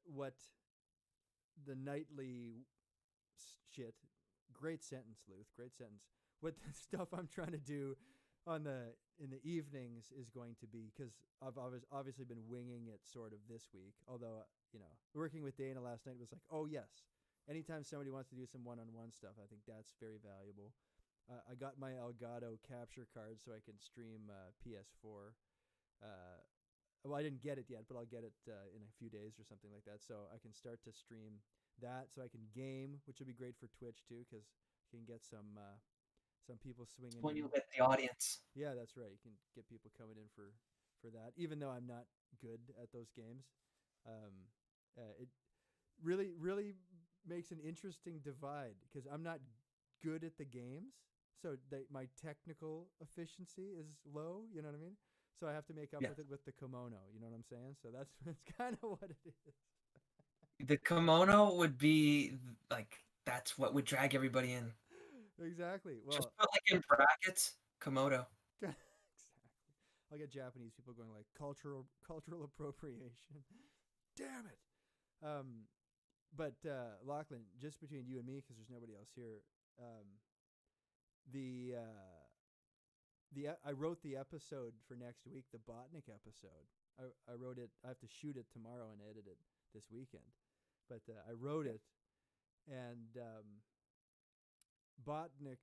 what the nightly shit. Great sentence, Luth. Great sentence. What the stuff I'm trying to do on the in the evenings is going to be, because I've obviously been winging it sort of this week. Although working with Dana last night was like, oh yes, anytime somebody wants to do some one-on-one stuff, I think that's very valuable. I got my Elgato capture card so I can stream PS4. Well, I didn't get it yet, but I'll get it in a few days or something like that. So I can start to stream that, so I can game, which will be great for Twitch too, because you can get some people swinging When in. you get the audience. Yeah, that's right. You can get people coming in for that, even though I'm not good at those games. It really makes an interesting divide, because I'm not good at the games, so my technical efficiency is low. You know what I mean? So I have to make up Yeah. with it with the kimono. You know what I'm saying? So that's kind of what it is. The kimono would be like, that's what would drag everybody in. Exactly. Just Well, put like in brackets, Komodo. exactly. I'll get Japanese people going like cultural appropriation. Damn it. But Lachlan, just between you and me, because there's nobody else here. The I wrote the episode for next week, the Botnik episode. I wrote it. I have to shoot it tomorrow and edit it this weekend. But I wrote it, and Botnik.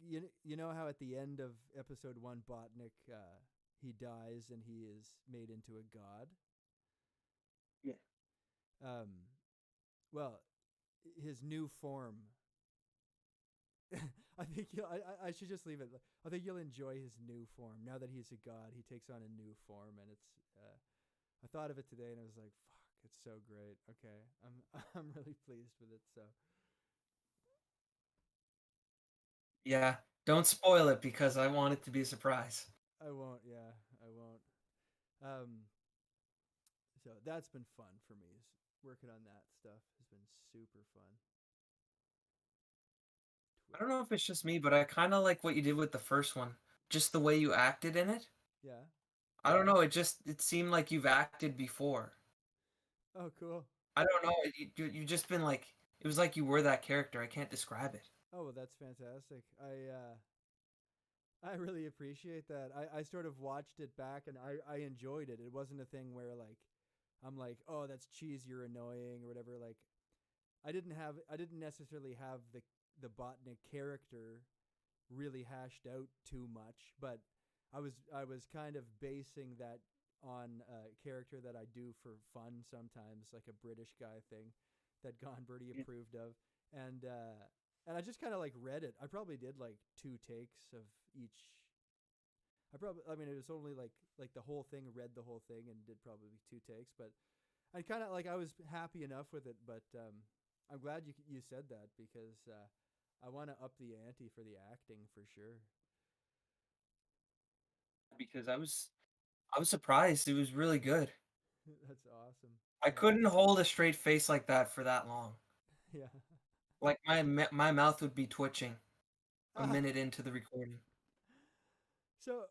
You know how at the end of episode 1, Botnik he dies and he is made into a god. Yeah. Well, his new form. I think I should just leave it. I think you'll enjoy his new form now that he's a god. He takes on a new form, and it's. I thought of it today, and I was like, "Fuck, it's so great." Okay, I'm really pleased with it. So Yeah. Don't spoil it because I want it to be a surprise. I won't. Yeah, I won't. So that's been fun for me. Working on that stuff has been super fun. I don't know if it's just me, but I kind of like what you did with the first one. Just the way you acted in it. Yeah. I don't know. It seemed like you've acted before. Oh, cool. I don't know. You just been like, it was like you were that character. I can't describe it. Oh, well, that's fantastic. I really appreciate that. I sort of watched it back, and I enjoyed it. It wasn't a thing where like I'm like, oh, that's cheesy or annoying or whatever. Like I didn't necessarily have the Botnik character really hashed out too much, but I was kind of basing that on a character that I do for fun sometimes, like a British guy thing that Gone Birdie Yeah. approved of, and and I just kind of like read it. I probably did like 2 takes of each. I mean, it was only like the whole thing, read the whole thing, and did probably 2 takes, but I kind of like I was happy enough with it. But I'm glad you said that, because I want to up the ante for the acting for sure. Because I was surprised. It was really good. That's awesome. I couldn't hold a straight face like that for that long. Yeah. Like my mouth would be twitching a Ah, minute into the recording. so,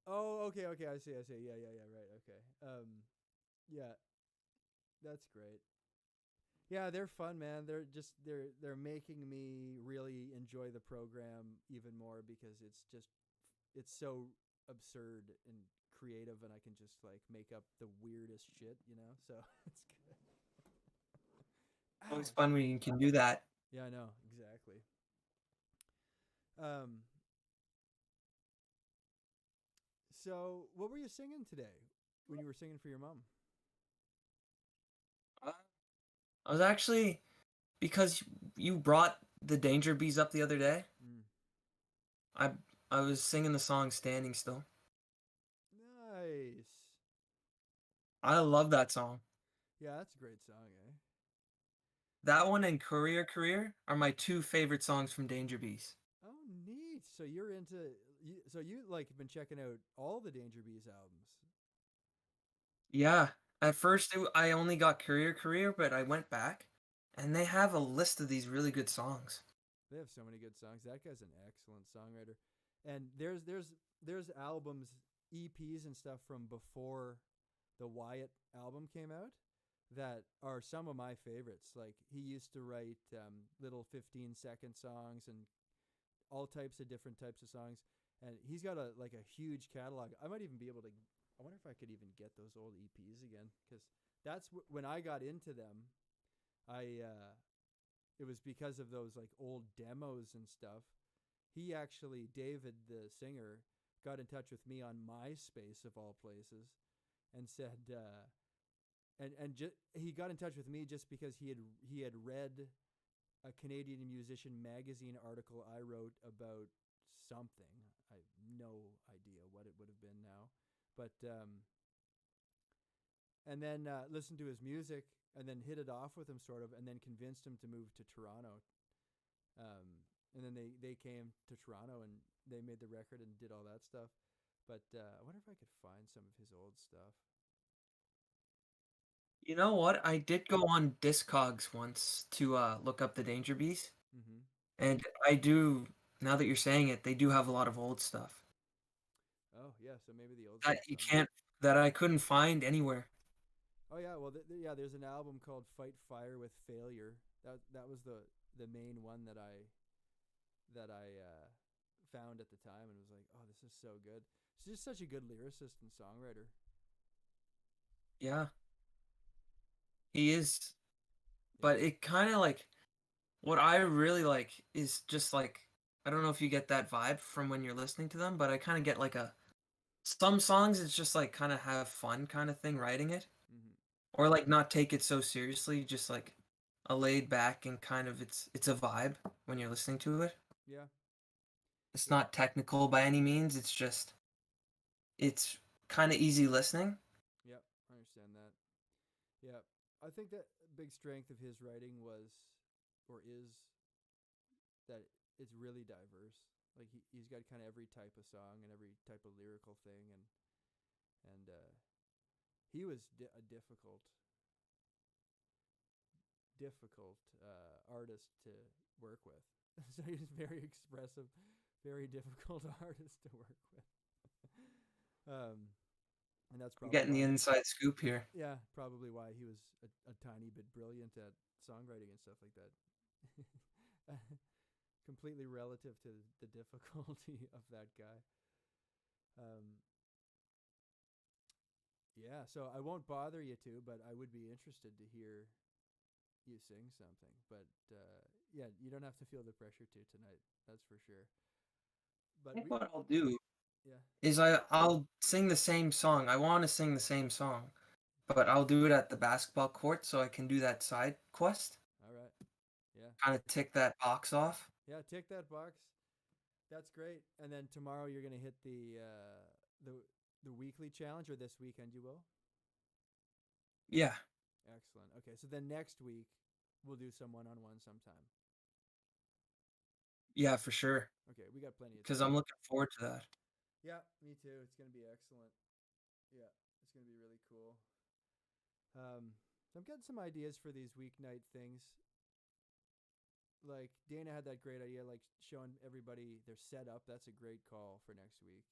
oh, okay. I see. Yeah. Right. Okay. Yeah, that's great. Yeah, they're fun, man. They're making me really enjoy the program even more, because it's so absurd and creative, and I can just like make up the weirdest shit. So it's good. Always Ouch. fun when you can do that. Yeah, I know exactly. Um. So, what were you singing today when you were singing for your mom? Uh, I was actually because you brought the Danger Bees up the other day. Mm. I I was singing the song "Standing Still." Nice. I love that song. Yeah, that's a great song, eh? That one and "Career" are my two favorite songs from Danger Bees. Oh, neat. So you're into so you like have been checking out all the Danger Bees albums. Yeah, at first I only got "Career," but I went back, and they have a list of these really good songs. They have so many good songs. That guy's an excellent songwriter. And there's albums, EPs and stuff from before the Wyatt album came out that are some of my favorites. Like he used to write little 15-second songs and all types of different types of songs, and he's got a huge catalog. I might even be able to. I wonder if I could even get those old EPs again, because that's when I got into them. I It was because of those like old demos and stuff. He actually, David the singer, got in touch with me on MySpace of all places, and said, he got in touch with me just because he had read a Canadian musician magazine article I wrote about something. I have no idea what it would have been now, but and then listened to his music, and then hit it off with him sort of, and then convinced him to move to Toronto. And then they came to Toronto and they made the record and did all that stuff. But I wonder if I could find some of his old stuff. You know what? I did go on Discogs once to look up the Danger Bees, Mm-hmm. and I do. Now that you're saying it, they do have a lot of old stuff Oh yeah, so maybe the old that stuff's you on there. can't, that I couldn't find anywhere. Oh yeah, well yeah, there's an album called "Fight Fire with Failure." That was the main one that I found at the time, and was like, oh, this is so good. He's just such a good lyricist and songwriter. Yeah, he is. Yeah. But it kind of like what I really like is just like I don't know if you get that vibe from when you're listening to them, but I kind of get like a some songs it's just like kind of have fun kind of thing writing it, Mm-hmm. or like not take it so seriously, just like a laid back and kind of it's a vibe when you're listening to it. Yeah. It's Yeah. not technical by any means. It's just it's kind of easy listening. Yep. I understand that. Yeah. I think that a big strength of his writing was, or is, that it's really diverse. Like he's got kind of every type of song and every type of lyrical thing, and he was a difficult artist to work with. So he's very expressive, very difficult artist to work with. um, and that's I'm probably getting the why inside scoop here. yeah, probably why he was a tiny bit brilliant at songwriting and stuff like that. Completely relative to the difficulty of that guy. Um, yeah, so I won't bother you to, but I would be interested to hear you sing something. But yeah, you don't have to feel the pressure to tonight. That's for sure. I But think we, what I'll do yeah, is I'll sing the same song. I want to sing the same song, but I'll do it at the basketball court so I can do that side quest. all right, yeah, Kind of tick that box off. yeah. Tick that box. That's great. And then tomorrow you're gonna hit the weekly challenge, or this weekend you will. Yeah, Excellent. Okay, so then next week we'll do some one-on-one sometime. yeah, for sure. Okay, we got plenty of Because time. I'm looking forward to that. Yeah, me too. It's gonna be excellent. Yeah, it's gonna be really cool. So I'm getting some ideas for these weeknight things. Like Dana had that great idea, like showing everybody their setup. That's a great call for next week.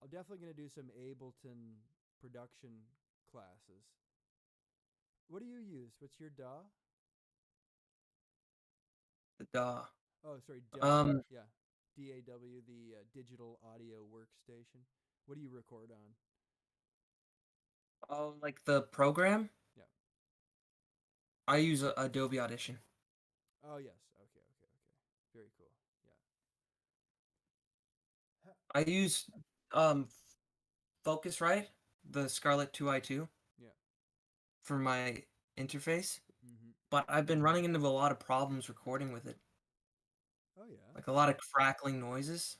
I'm definitely gonna do some Ableton production classes. What do you use? What's your DAW? The DAW. Oh, sorry, DAW. Um, Yeah, DAW, the digital audio workstation. What do you record on? oh, like the program. Yeah. I use Adobe Audition. Oh yes. Okay. Okay. Okay. Very cool. Yeah. I use um Focusrite, the Scarlett 2i2 Yeah. for my interface, Mm-hmm. but I've been running into a lot of problems recording with it. Oh yeah. Like a lot of crackling noises,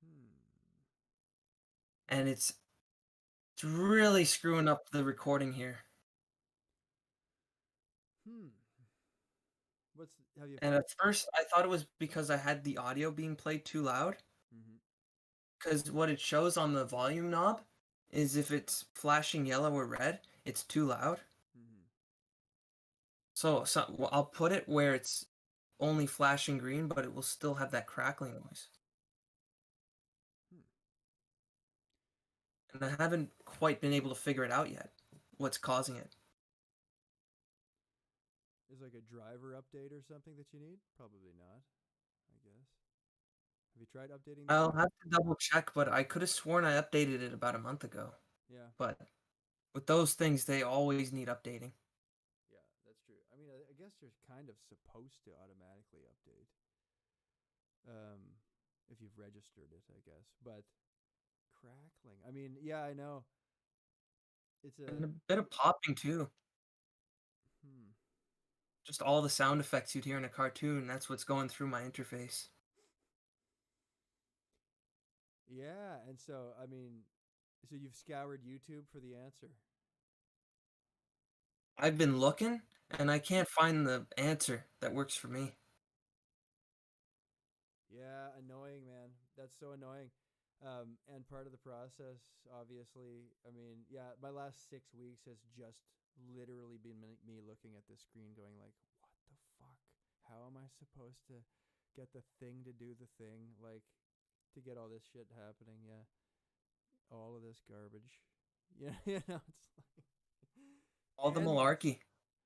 Hmm. and it's really screwing up the recording here. Hmm. Have you And found? at first, I thought it was because I had the audio being played too loud. Mm-hmm. Because what it shows on the volume knob is if it's flashing yellow or red, it's too loud. Mm-hmm. So well, I'll put it where it's only flashing green, but it will still have that crackling noise. Hmm. And I haven't quite been able to figure it out yet. what's causing it. Is like a driver update or something that you need? Probably not, I guess. Have you tried updating the I'll car? have to double check, but I could have sworn I updated it about a month ago. Yeah. But with those things, they always need updating. Yeah, that's true. I mean, I guess you're kind of supposed to automatically update um, if you've registered it, I guess. But crackling. I mean, yeah, I know. It's And a a bit of popping too. hmm. Just all the sound effects you'd hear in a cartoon, that's what's going through my interface. Yeah, and so I mean, so you've scoured YouTube for the answer. I've been looking and I can't find the answer that works for me. Yeah, annoying, man. That's so annoying. And part of the process, obviously, I mean, yeah, my last 6 weeks has just literally been me looking at this screen going like, what the fuck? How am I supposed to get the thing to do the thing? Like, to get all this shit happening, yeah. All of this garbage. Yeah, it's like All the endless. malarkey.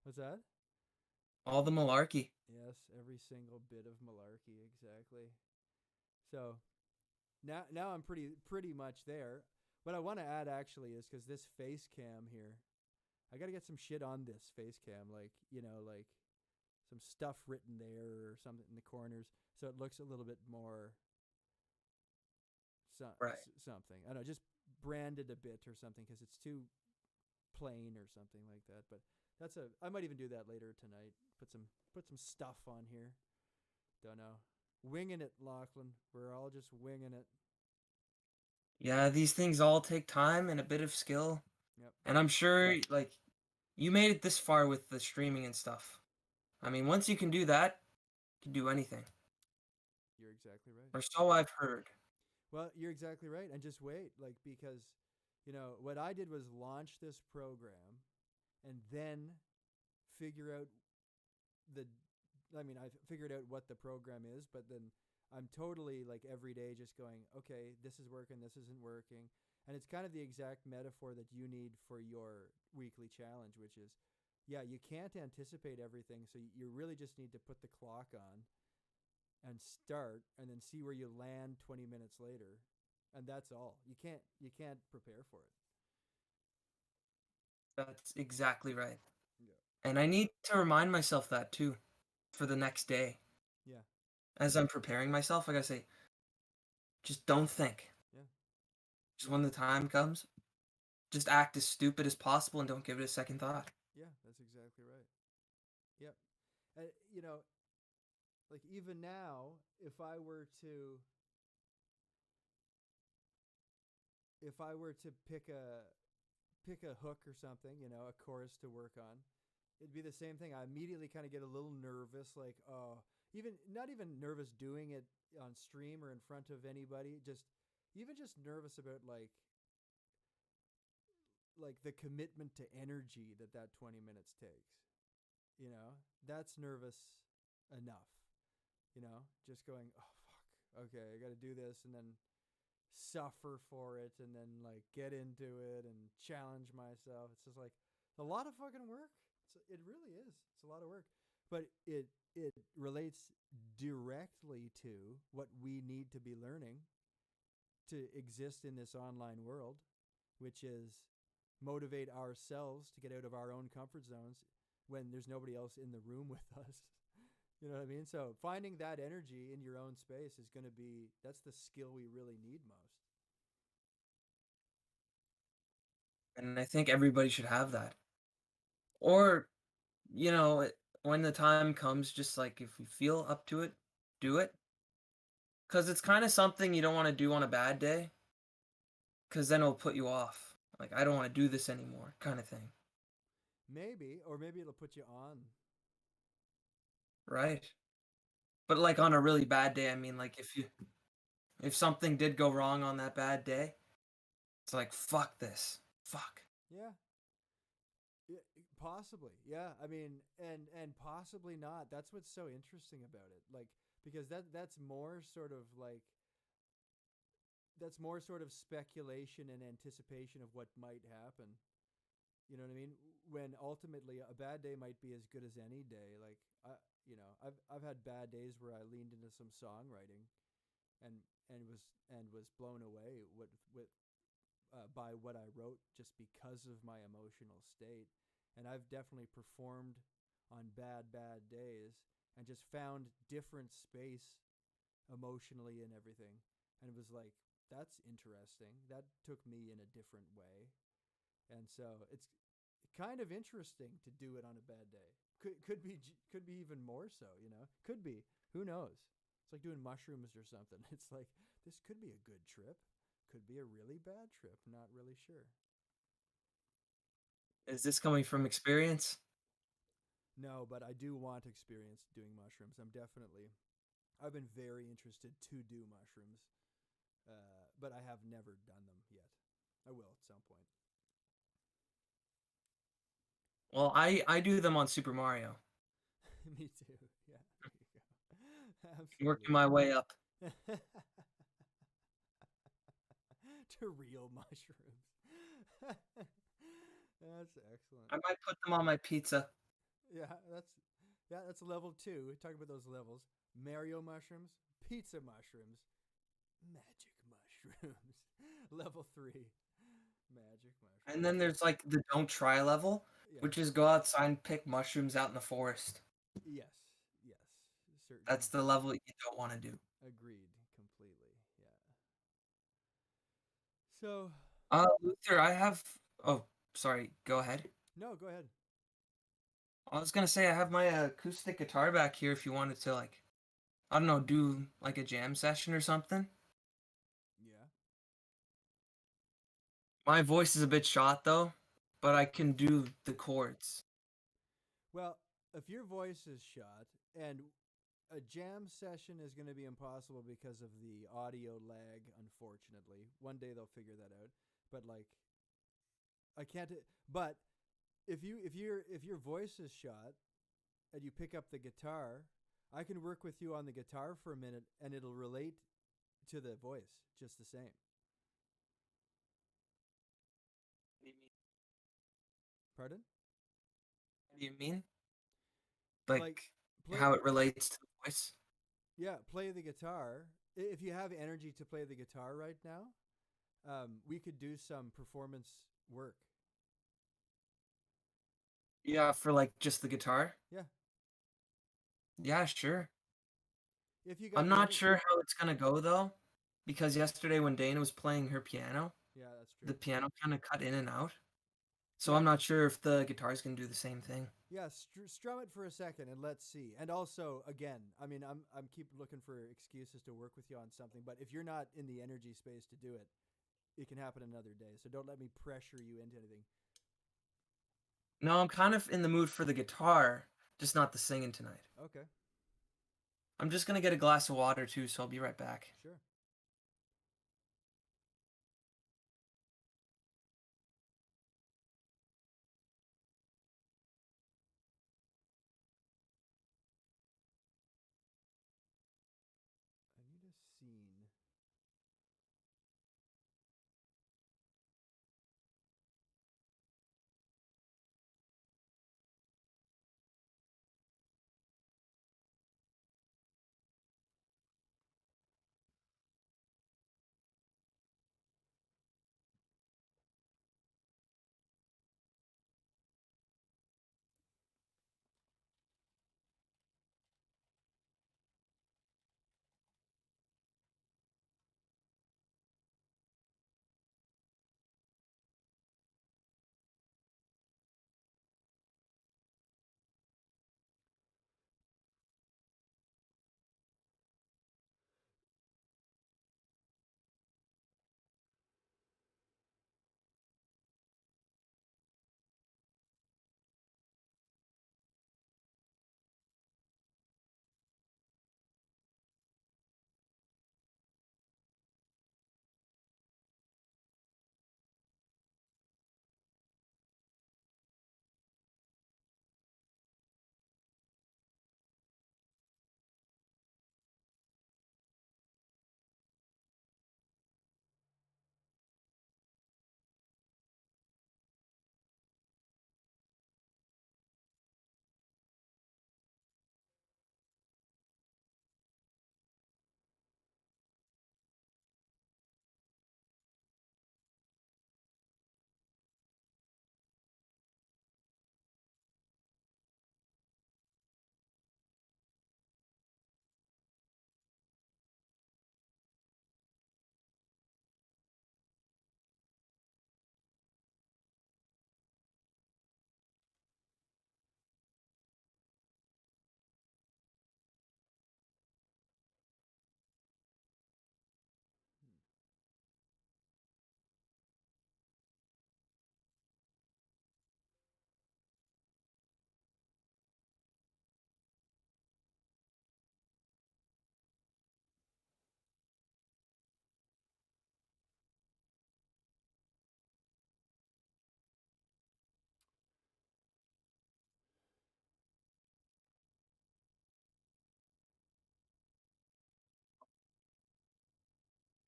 What's that? All the malarkey. Yes, every single bit of malarkey, exactly. So now I'm pretty much there. What I want to add actually is because this face cam here, I got to get some shit on this face cam, like like some stuff written there or something in the corners, so it looks a little bit more Right. something. I don't know, just branded a bit or something because it's too plain or something like that. But I might even do that later tonight. Put some stuff on here. Don't know. Winging it, Lachlan. We're all just winging it. Yeah, these things all take time and a bit of skill. Yep. And I'm sure, like, you made it this far with the streaming and stuff. I mean, once you can do that, you can do anything. You're exactly right. Or so I've heard. Well, you're exactly right. And just wait, like, because, what I did was launch this program and then figure out the, I mean, I figured out what the program is, but then I'm totally like every day just going, okay, this is working, this isn't working. And it's kind of the exact metaphor that you need for your weekly challenge, which is, yeah, you can't anticipate everything. So you really just need to put the clock on and start and then see where you land 20 minutes later, and that's all. You can't prepare for it. That's exactly right. Yeah. And I need to remind myself that too for the next day. Yeah. As I'm preparing myself, I gotta say, just don't think. Yeah. Just Yeah. when the time comes, just act as stupid as possible and don't give it a second thought. Yeah, that's exactly right. Yep. And like even now, if I were to pick a hook or something, a chorus to work on, it'd be the same thing. I immediately kind of get a little nervous, like, oh, even not even nervous doing it on stream or in front of anybody, just nervous about like the commitment to energy that 20 minutes takes. That's nervous enough. Just going, oh fuck, okay, I got to do this, and then suffer for it, and then like get into it and challenge myself. It's just like a lot of fucking work. It really is. It's a lot of work, but it relates directly to what we need to be learning to exist in this online world, which is motivate ourselves to get out of our own comfort zones when there's nobody else in the room with us. You know what I mean? So finding that energy in your own space is going to that's the skill we really need most. And I think everybody should have that. Or, when the time comes, just like if you feel up to it, do it. Because it's kind of something you don't want to do on a bad day, because then it'll put you off. Like, I don't want to do this anymore, kind of thing. Maybe, or maybe it'll put you on. Right? But like on a really bad day, I mean, like if something did go wrong on that bad day, it's like fuck this, fuck. Yeah. Yeah, possibly. Yeah. I mean, and possibly not. That's what's so interesting about it. Like because that's more sort of speculation and anticipation of what might happen. You know what I mean? When ultimately a bad day might be as good as any day. Like I've had bad days where I leaned into some songwriting and was blown away with by what I wrote just because of my emotional state. And I've definitely performed on bad days and just found different space emotionally and everything. And it was like, that's interesting. That took me in a different way. And so it's kind of interesting to do it on a bad day. Could be even more so, you know. Could be. Who knows? It's like doing mushrooms or something. It's like this could be a good trip. Could be a really bad trip. Not really sure. Is this coming from experience? No, but I do want experience doing mushrooms. I've been very interested to do mushrooms, but I have never done them yet. I will at some point. Well, I do them on Super Mario. Me too. Yeah, there you go. Working my way up. Absolutely. To real mushrooms. That's excellent. I might put them on my pizza. Yeah, that's level 2. Talk about those levels. Mario mushrooms, pizza mushrooms, magic mushrooms. Level 3. Magic And mushrooms. then there's like the don't try level, Yes. which is go outside and pick mushrooms out in the forest. Yes. Yes. That's the level you don't want to do. Agreed completely. Yeah. So, Luther, I have. Oh, sorry. Go ahead. no, go ahead. I was gonna say I have my acoustic guitar back here if you wanted to like, I don't know, do like a jam session or something. Yeah. My voice is a bit shot though, but I can do the chords. Well, if your voice is shot and a jam session is going to be impossible because of the audio lag, unfortunately. One day they'll figure that out. But like I can't but if your voice is shot and you pick up the guitar, I can work with you on the guitar for a minute and it'll relate to the voice just the same. Pardon? What do you mean? Like Like play how it relates to the voice? yeah, play the guitar. If you have energy to play the guitar right now, we could do some performance work. Yeah, for like just the guitar? Yeah. Yeah, sure. If you got I'm the not energy. sure how it's gonna go though, because yesterday when Dana was playing her piano, Yeah, that's true. the piano kind of cut in and out. So Yeah. I'm not sure if the guitar's gonna do the same thing. Yeah, strum it for a second and let's see. And also, again, I mean, I'm keep looking for excuses to work with you on something, but if you're not in the energy space to do it, it can happen another day. So don't let me pressure you into anything. No, I'm kind of in the mood for the guitar, just not the singing tonight. Okay, I'm just gonna get a glass of water too, so I'll be right back. sure. I need a scene.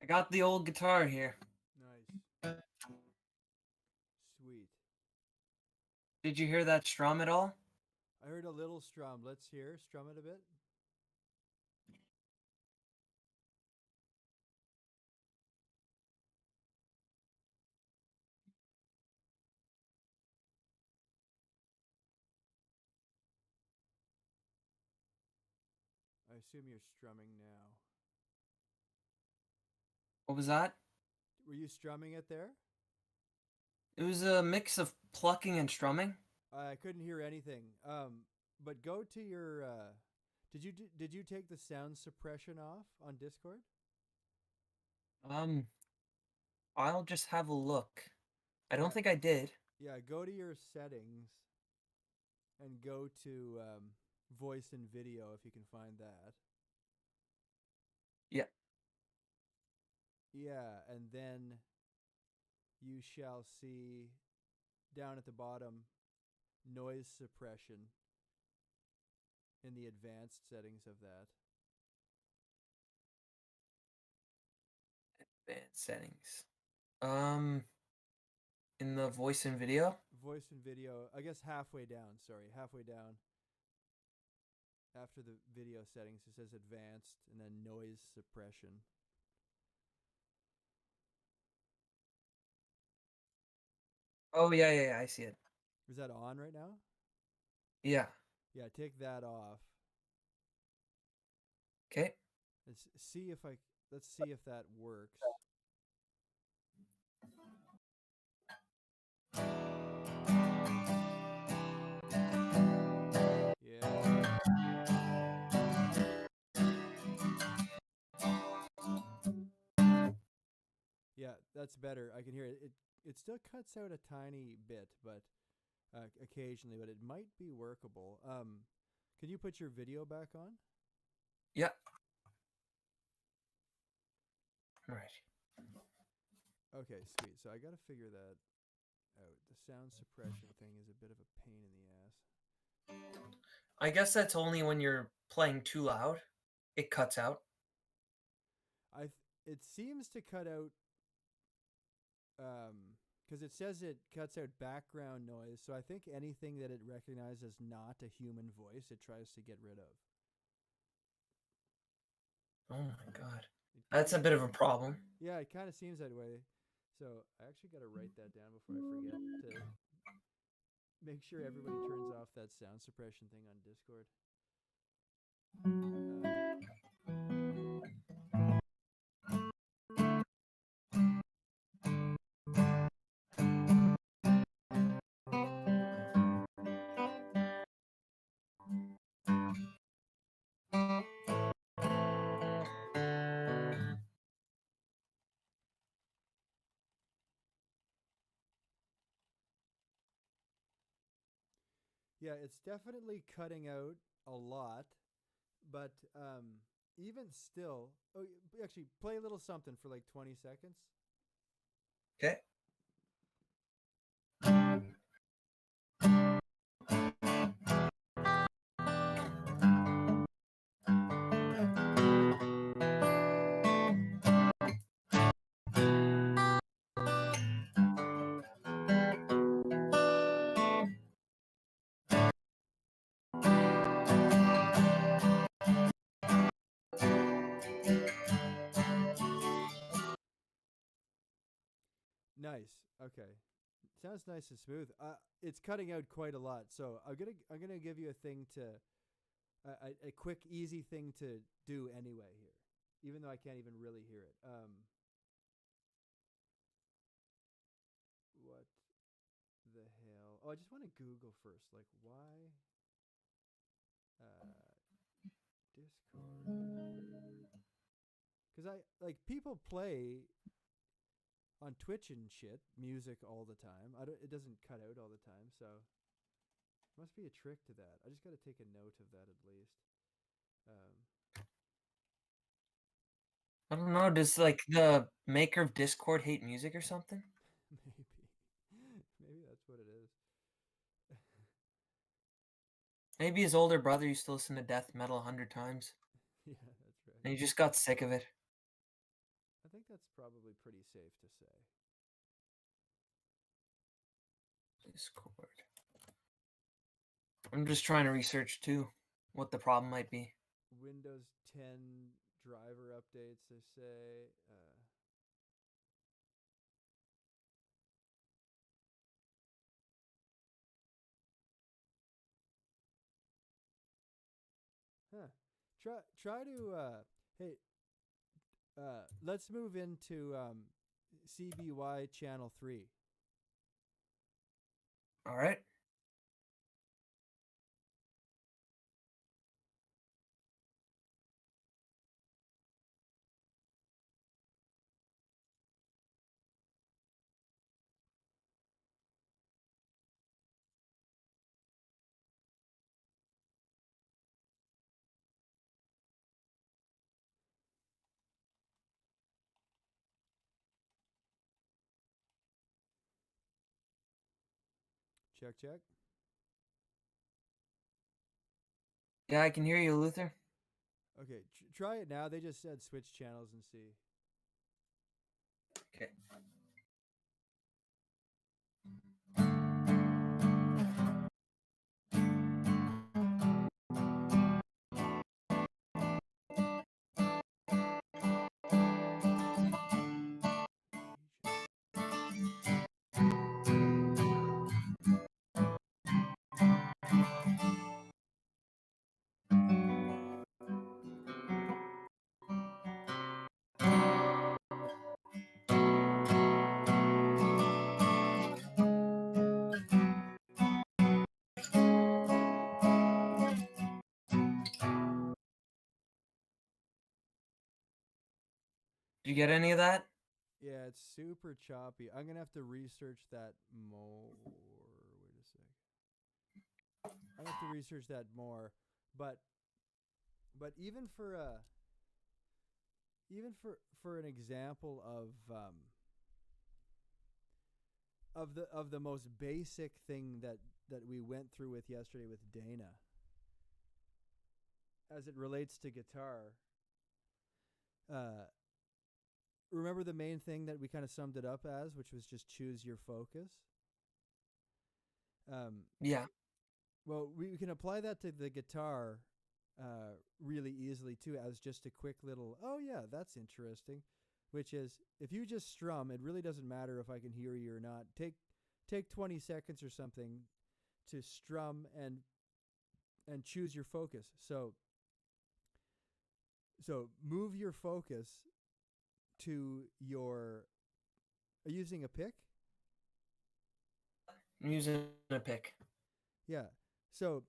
I got the old guitar here. Nice. Sweet. Did you hear that strum at all? I heard a little strum. Let's hear. Strum it a bit. I assume you're strumming now. What was that? Were you strumming it there? It was a mix of plucking and strumming. I couldn't hear anything. But go to your. Did you take the sound suppression off on Discord? Um, I'll just have a look. I don't Yeah, think I did. yeah. Go to your settings and go to voice and video if you can find that. Yeah. Yeah, and then you shall see down at the bottom noise suppression in the advanced settings of that. Advanced settings. Um, in the voice and video. Voice and video, I guess halfway down, sorry, halfway down. After the video settings, it says advanced and then noise suppression. Oh yeah, I see it. Is that on right now? Yeah. Yeah, take that off. Okay. Let's see if that works. Yeah. Yeah, that's better. I can hear it. It still cuts out a tiny bit, but occasionally, but it might be workable. Can you put your video back on? Yeah. Right. Okay, sweet. So I got to figure that out. The sound suppression thing is a bit of a pain in the ass. I guess that's only when you're playing too loud. It cuts out. It seems to cut out because it says it cuts out background noise. So I think anything that it recognizes as not a human voice, it tries to get rid of. Oh my god. It That's kinda, a bit of a problem. yeah, it kind of seems that way. So I actually got to write that down before I forget to make sure everybody turns off that sound suppression thing on Discord. Yeah, it's definitely cutting out a lot, but even still, oh, actually, play a little something for like 20 seconds. Okay. Nice. Okay. Sounds nice and smooth. It's cutting out quite a lot, so I'm gonna give you a thing to a quick, easy thing to do anyway here, even though I can't even really hear it. What the hell? Oh, I just want to Google first, like why Discord? Because I like people play on Twitch and shit music all the time. It doesn't cut out all the time, so must be a trick to that. I just got to take a note of that at least. Um, I don't know. Does like the maker of Discord hate music or something? maybe, maybe that's what it is. Maybe his older brother used to listen to death metal 100 times, Yeah, that's right. and he just got sick of it. I think that's probably pretty safe to say. Discord. I'm just trying to research too what the problem might be. Windows 10 driver updates, they say. Huh. Try to hey, let's move into CBY channel 3. All right. Check check. Yeah, I can hear you, Luther. Okay, try it now. They just said switch channels and see. Okay. Did you get any of that? Yeah, it's super choppy. I'm gonna have to research that more. Wait a sec. I have to research that more, but even for an example of the most basic thing that we went through with yesterday with Dana, as it relates to guitar. Uh, Remember the main thing that we kind of summed it up as, which was just choose your focus. Yeah. Well, we can apply that to the guitar really easily too, as just a quick little, oh yeah, that's interesting. Which is, if you just strum, it really doesn't matter if I can hear you or not. Take 20 seconds or something to strum and choose your focus. So move your focus to your. Are you using a pick? I'm using a pick. Yeah. So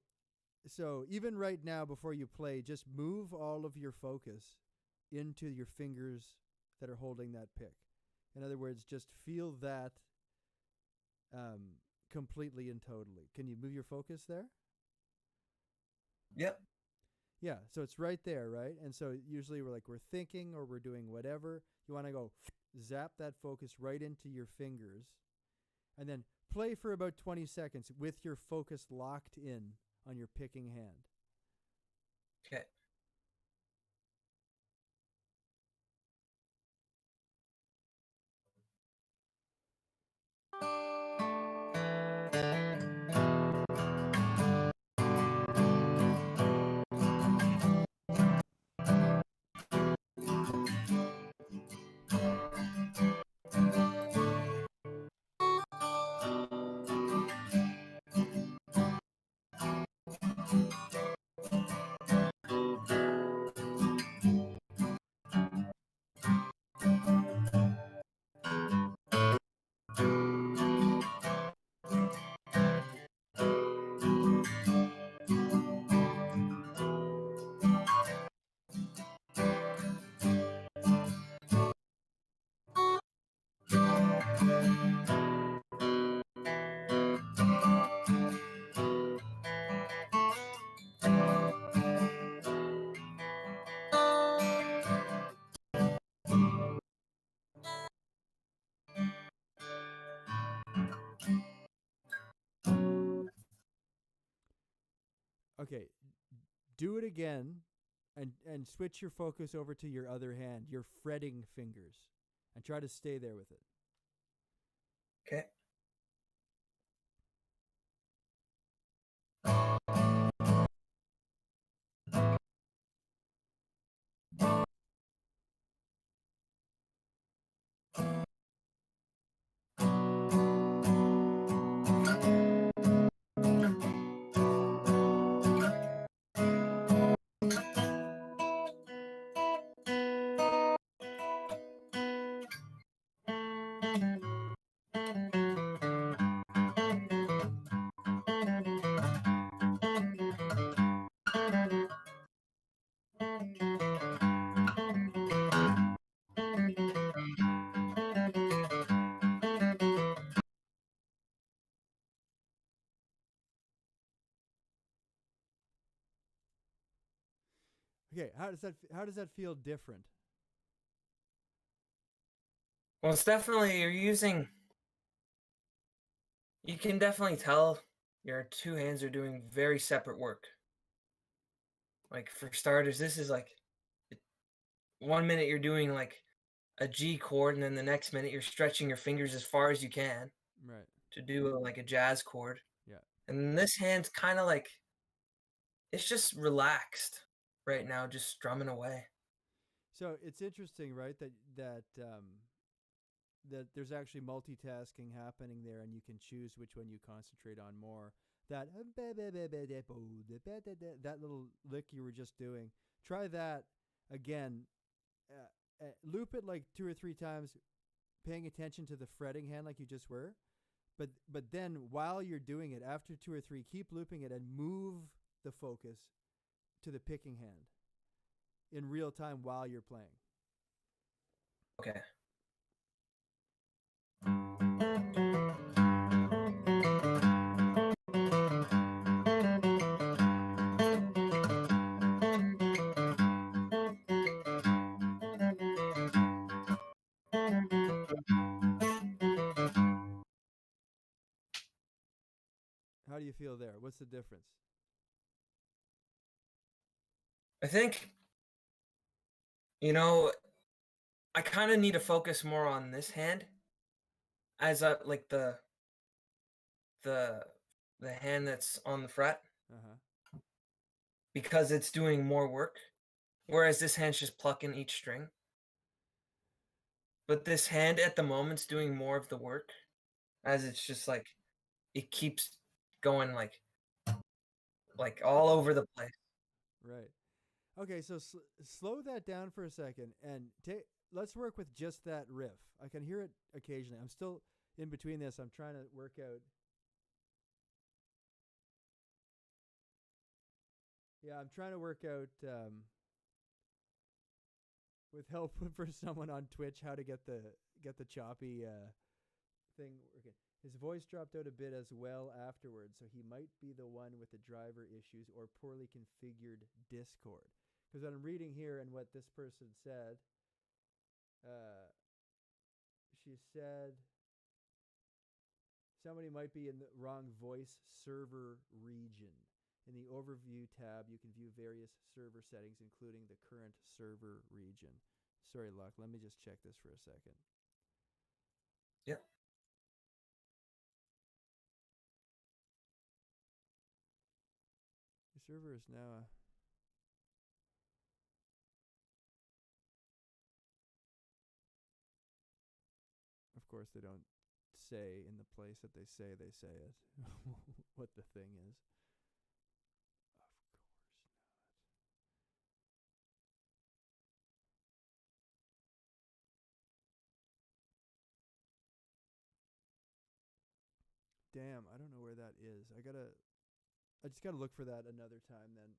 even right now, before you play, just move all of your focus into your fingers that are holding that pick. In other words, just feel that completely and totally. Can you move your focus there? Yep. Yeah, so it's right there, right? And so usually we're thinking or we're doing whatever. You want to go zap that focus right into your fingers and then play for about 20 seconds with your focus locked in on your picking hand. Okay. Okay, do it again and switch your focus over to your other hand, your fretting fingers. and try to stay there with it. Okay. Okay, how does that feel different? Well, it's definitely you're using. You can definitely tell your two hands are doing very separate work. Like for starters, this is like 1 minute you're doing like a G chord, and then the next minute you're stretching your fingers as far as you can Right. to do like a jazz chord. Yeah. And this hand's kind of like it's just relaxed right now, just strumming away. So it's interesting, right? That there's actually multitasking happening there, and you can choose which one you concentrate on more. That that little lick you were just doing. Try that again. Loop it like 2 or 3 times, paying attention to the fretting hand like you just were. But then while you're doing it, after 2 or 3, keep looping it and move the focus to the picking hand in real time while you're playing. Okay. How do you feel there? What's the difference? I think, you know, I kind of need to focus more on this hand as like the the hand that's on the fret Uh-huh. because it's doing more work, whereas this hand's just plucking each string. But this hand at the moment's doing more of the work, as it's just like it keeps going like all over the place. Right. Okay, so slow that down for a second and let's work with just that riff. I can hear it occasionally. I'm still in between this. I'm trying to work out. Yeah, I'm trying to work out with help for someone on Twitch how to get the choppy thing working. His voice dropped out a bit as well afterwards, so he might be the one with the driver issues or poorly configured Discord. Because what I'm reading here and what this person said, uh, she said somebody might be in the wrong voice server region. In the overview tab, you can view various server settings, including the current server region. Sorry, Luck. Let me just check this for a second. Yep. The server is now. Of course, they don't say in the place that they say it what the thing is. Of course not. Damn, I don't know where that is. I just gotta look for that another time then.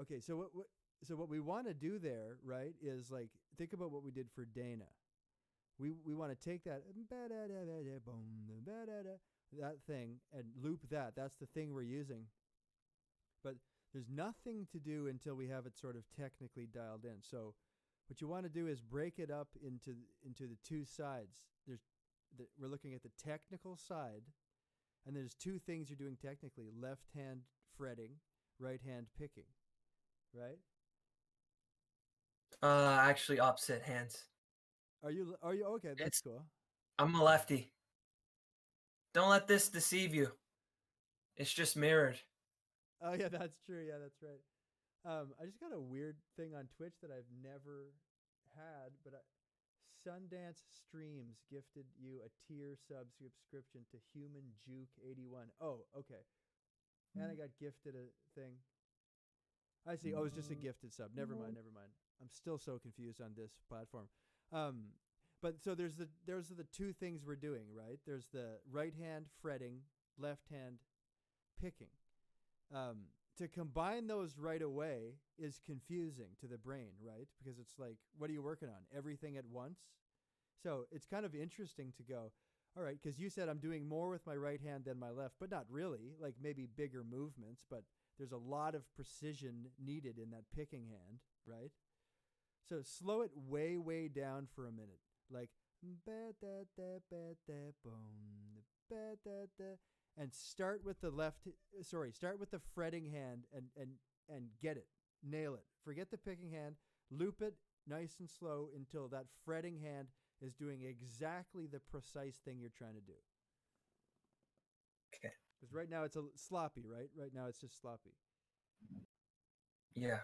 Okay, so what we want to do there, right, is like think about what we did for Dana. We want to take that that thing and loop that. That's the thing we're using. But there's nothing to do until we have it sort of technically dialed in. So what you want to do is break it up into the two sides. We're looking at the technical side, and there's two things you're doing technically: left hand fretting, right hand picking. Right? Actually opposite hands. Are you okay? That's It's cool. I'm a lefty. Don't let this deceive you. It's just mirrored. Oh yeah, that's true. Yeah, that's right. I just got a weird thing on Twitch that I've never had, but Sundance Streams gifted you a tier subscription to Human Juke 81. Oh, okay. And I got gifted a thing. I see. Oh, it was just a gifted sub. Never mind. Never mind. I'm still so confused on this platform. Um, but so there's the two things we're doing, right? There's the right hand fretting, left hand picking. To combine those right away is confusing to the brain, right? Because it's like, what are you working on? Everything at once. So it's kind of interesting to go, all right, because you said I'm doing more with my right hand than my left, but not really. Like maybe bigger movements, but there's a lot of precision needed in that picking hand, right? So slow it way, way down for a minute. Like, and start with the start with the fretting hand and get it. Nail it. Forget the picking hand. Loop it nice and slow until that fretting hand is doing exactly the precise thing you're trying to do. Okay. Because right now it's a sloppy, right? Right now it's just sloppy. Yeah.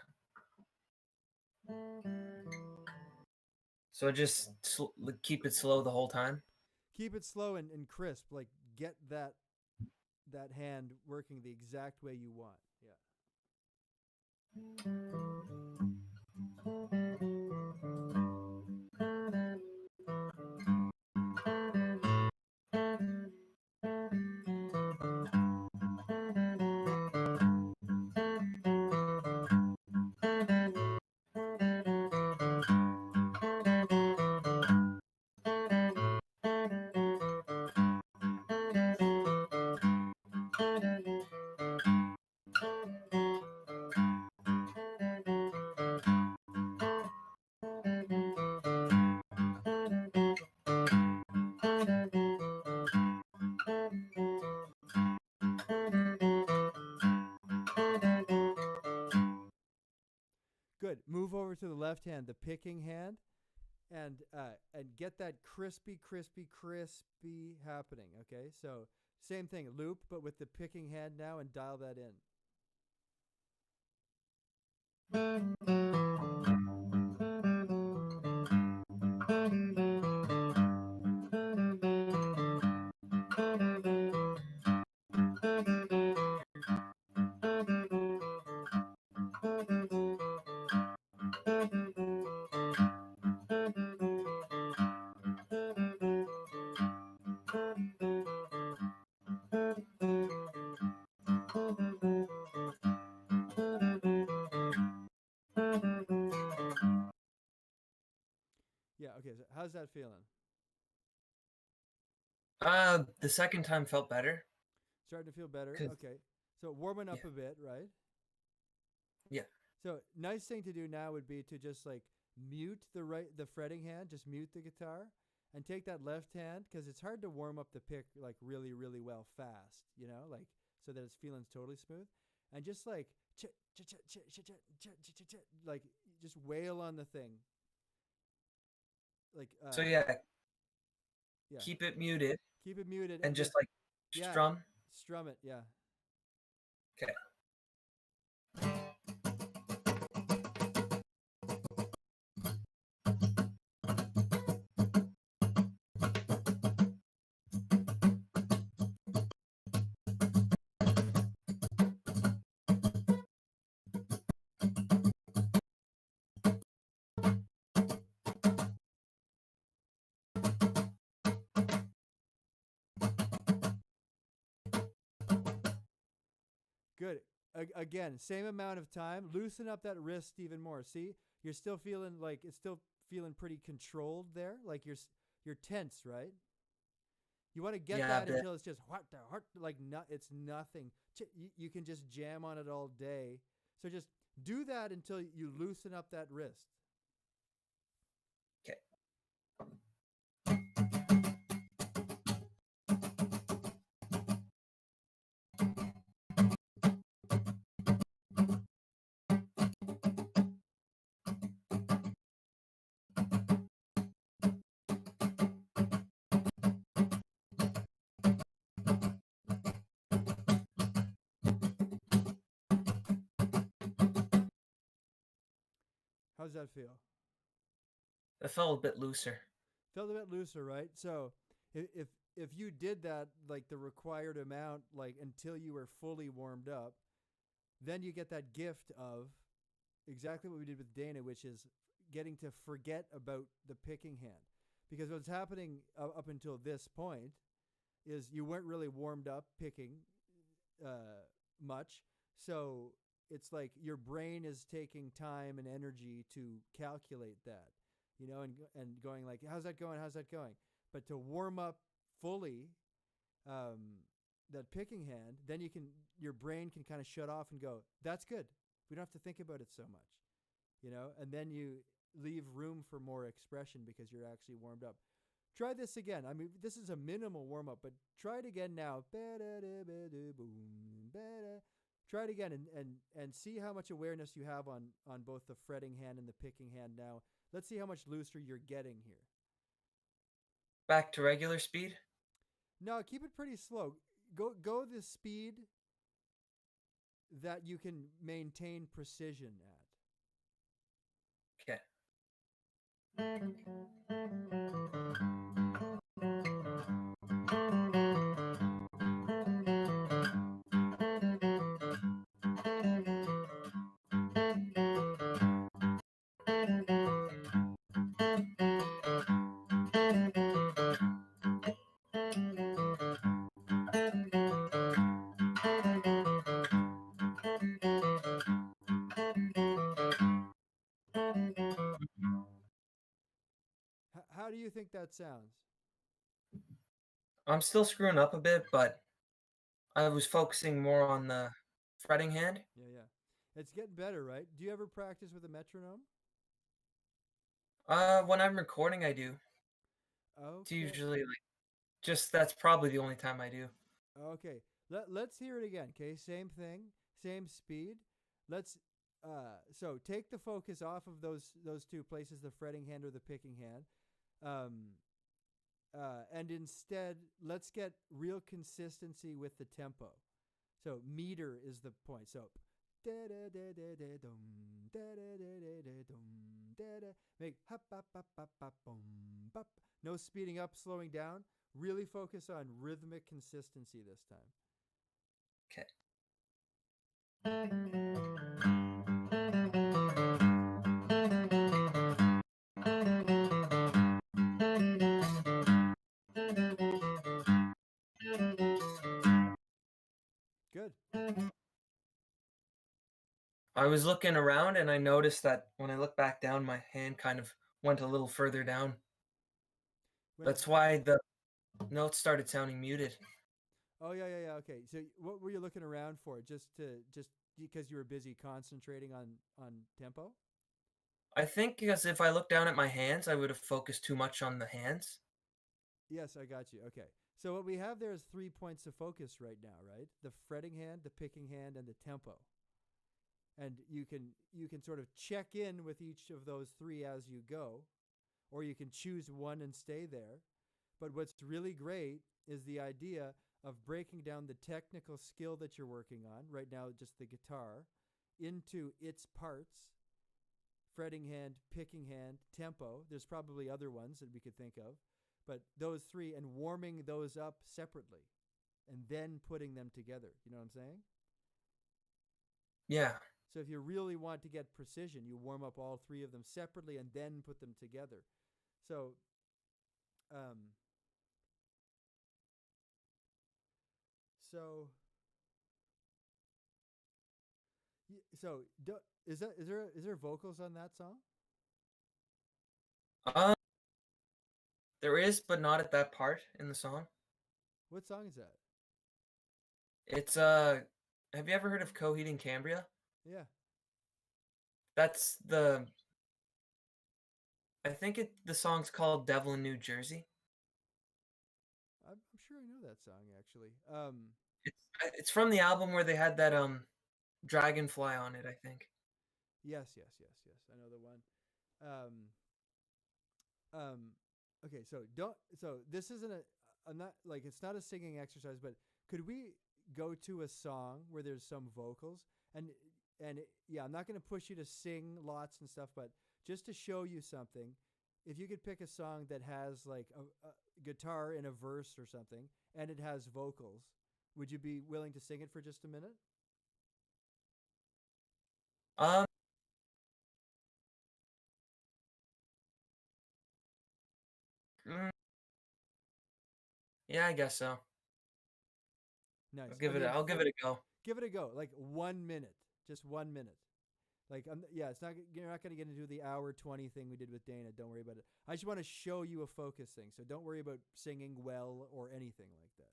So just keep it slow the whole time. Keep it slow and crisp. Like get that hand working the exact way you want. Yeah. Good. Move over to the left hand, the picking hand, and get that crispy, crispy, crispy happening. Okay, so same thing, loop, but with the picking hand now, and dial that in. Yeah. Okay. So how's that feeling? The second time felt better. Starting to feel better. 'Cause Okay. So warming yeah, up a bit, right? yeah, So nice thing to do now would be to just like mute the fretting hand, just mute the guitar, and take that left hand because it's hard to warm up the pick like really really well fast, like so that it's feeling totally smooth, and just like like just wail on the thing, like so yeah, yeah, keep it muted keep it muted and and just just like yeah, strum. strum it, yeah. Okay. Good. Again, same amount of time. Loosen up that wrist even more. See, you're still feeling like it's still feeling pretty controlled there. Like you're tense, right? You want to get Yeah, a that bit. until it's just like it's nothing. You can just jam on it all day. So just do that until you loosen up that wrist. Okay. How's that feel? It felt a bit looser. Felt a bit looser, right? So if you did that like the required amount, like until you were fully warmed up, then you get that gift of exactly what we did with Dana, which is getting to forget about the picking hand. Because what's happening up until this point is you weren't really warmed up picking much. So it's like your brain is taking time and energy to calculate that, and going like, how's that going? How's that going? But to warm up fully that picking hand, then your brain can kind of shut off and go, that's good. We don't have to think about it so much, and then you leave room for more expression because you're actually warmed up. Try this again. I mean, this is a minimal warm up, but try it again now. Try it again and see how much awareness you have on both the fretting hand and the picking hand now. Let's see how much looser you're getting here. Back to regular speed? No, keep it pretty slow. Go the speed that you can maintain precision at. Okay. How do you think that sounds? I'm still screwing up a bit, but I was focusing more on the fretting hand. Yeah, yeah. It's getting better, right? Do you ever practice with a metronome? When I'm recording, I do. It's Okay. usually like just that's probably the only time I do. Okay. Let's hear it again, okay? Same thing, same speed. Let's so take the focus off of those two places, the fretting hand or the picking hand. And instead, let's get real consistency with the tempo. So meter is the point. So make no speeding up, slowing down. Really focus on rhythmic consistency this time. Okay. Good. I was looking around and I noticed that when I look back down, my hand kind of went a little further down. When, That's why the notes started sounding muted. oh yeah. Okay. So what were you looking around for? Just because you were busy concentrating on tempo? I think because if I looked down at my hands, I would have focused too much on the hands. Yes, I got you. Okay. So what we have there is 3 points of focus right now, right? The fretting hand, the picking hand, and the tempo. And you can sort of check in with each of those three as you go, or you can choose one and stay there. But what's really great is the idea of breaking down the technical skill that you're working on, right now just the guitar, into its parts: fretting hand, picking hand, tempo. There's probably other ones that we could think of, but those three, and warming those up separately and then putting them together. You know what I'm saying? Yeah. So if you really want to get precision, you warm up all three of them separately and then put them together. So, so, so is there vocals on that song? Uh, there is, but not at that part in the song. What song is that? It's have you ever heard of Coheed and Cambria? Yeah, That's I think the song's called Devil in New Jersey. I'm sure I know that song actually. It's from the album where they had that dragonfly on it, I think. Yes. I know the one. Um, okay, so don't. So this isn't a. I'm not like it's not a singing exercise, but could we go to a song where there's some vocals and yeah, I'm not going to push you to sing lots and stuff, but just to show you something, if you could pick a song that has like a guitar in a verse or something and it has vocals, would you be willing to sing it for just a minute? Um, mm, yeah, I guess so. Nice. Okay, I'll give it a go. give it a go. Like 1 minute, just 1 minute. Like, yeah, it's not. You're not going to get into the hour 20 thing we did with Dana. Don't worry about it. I just want to show you a focus thing. So don't worry about singing well or anything like that.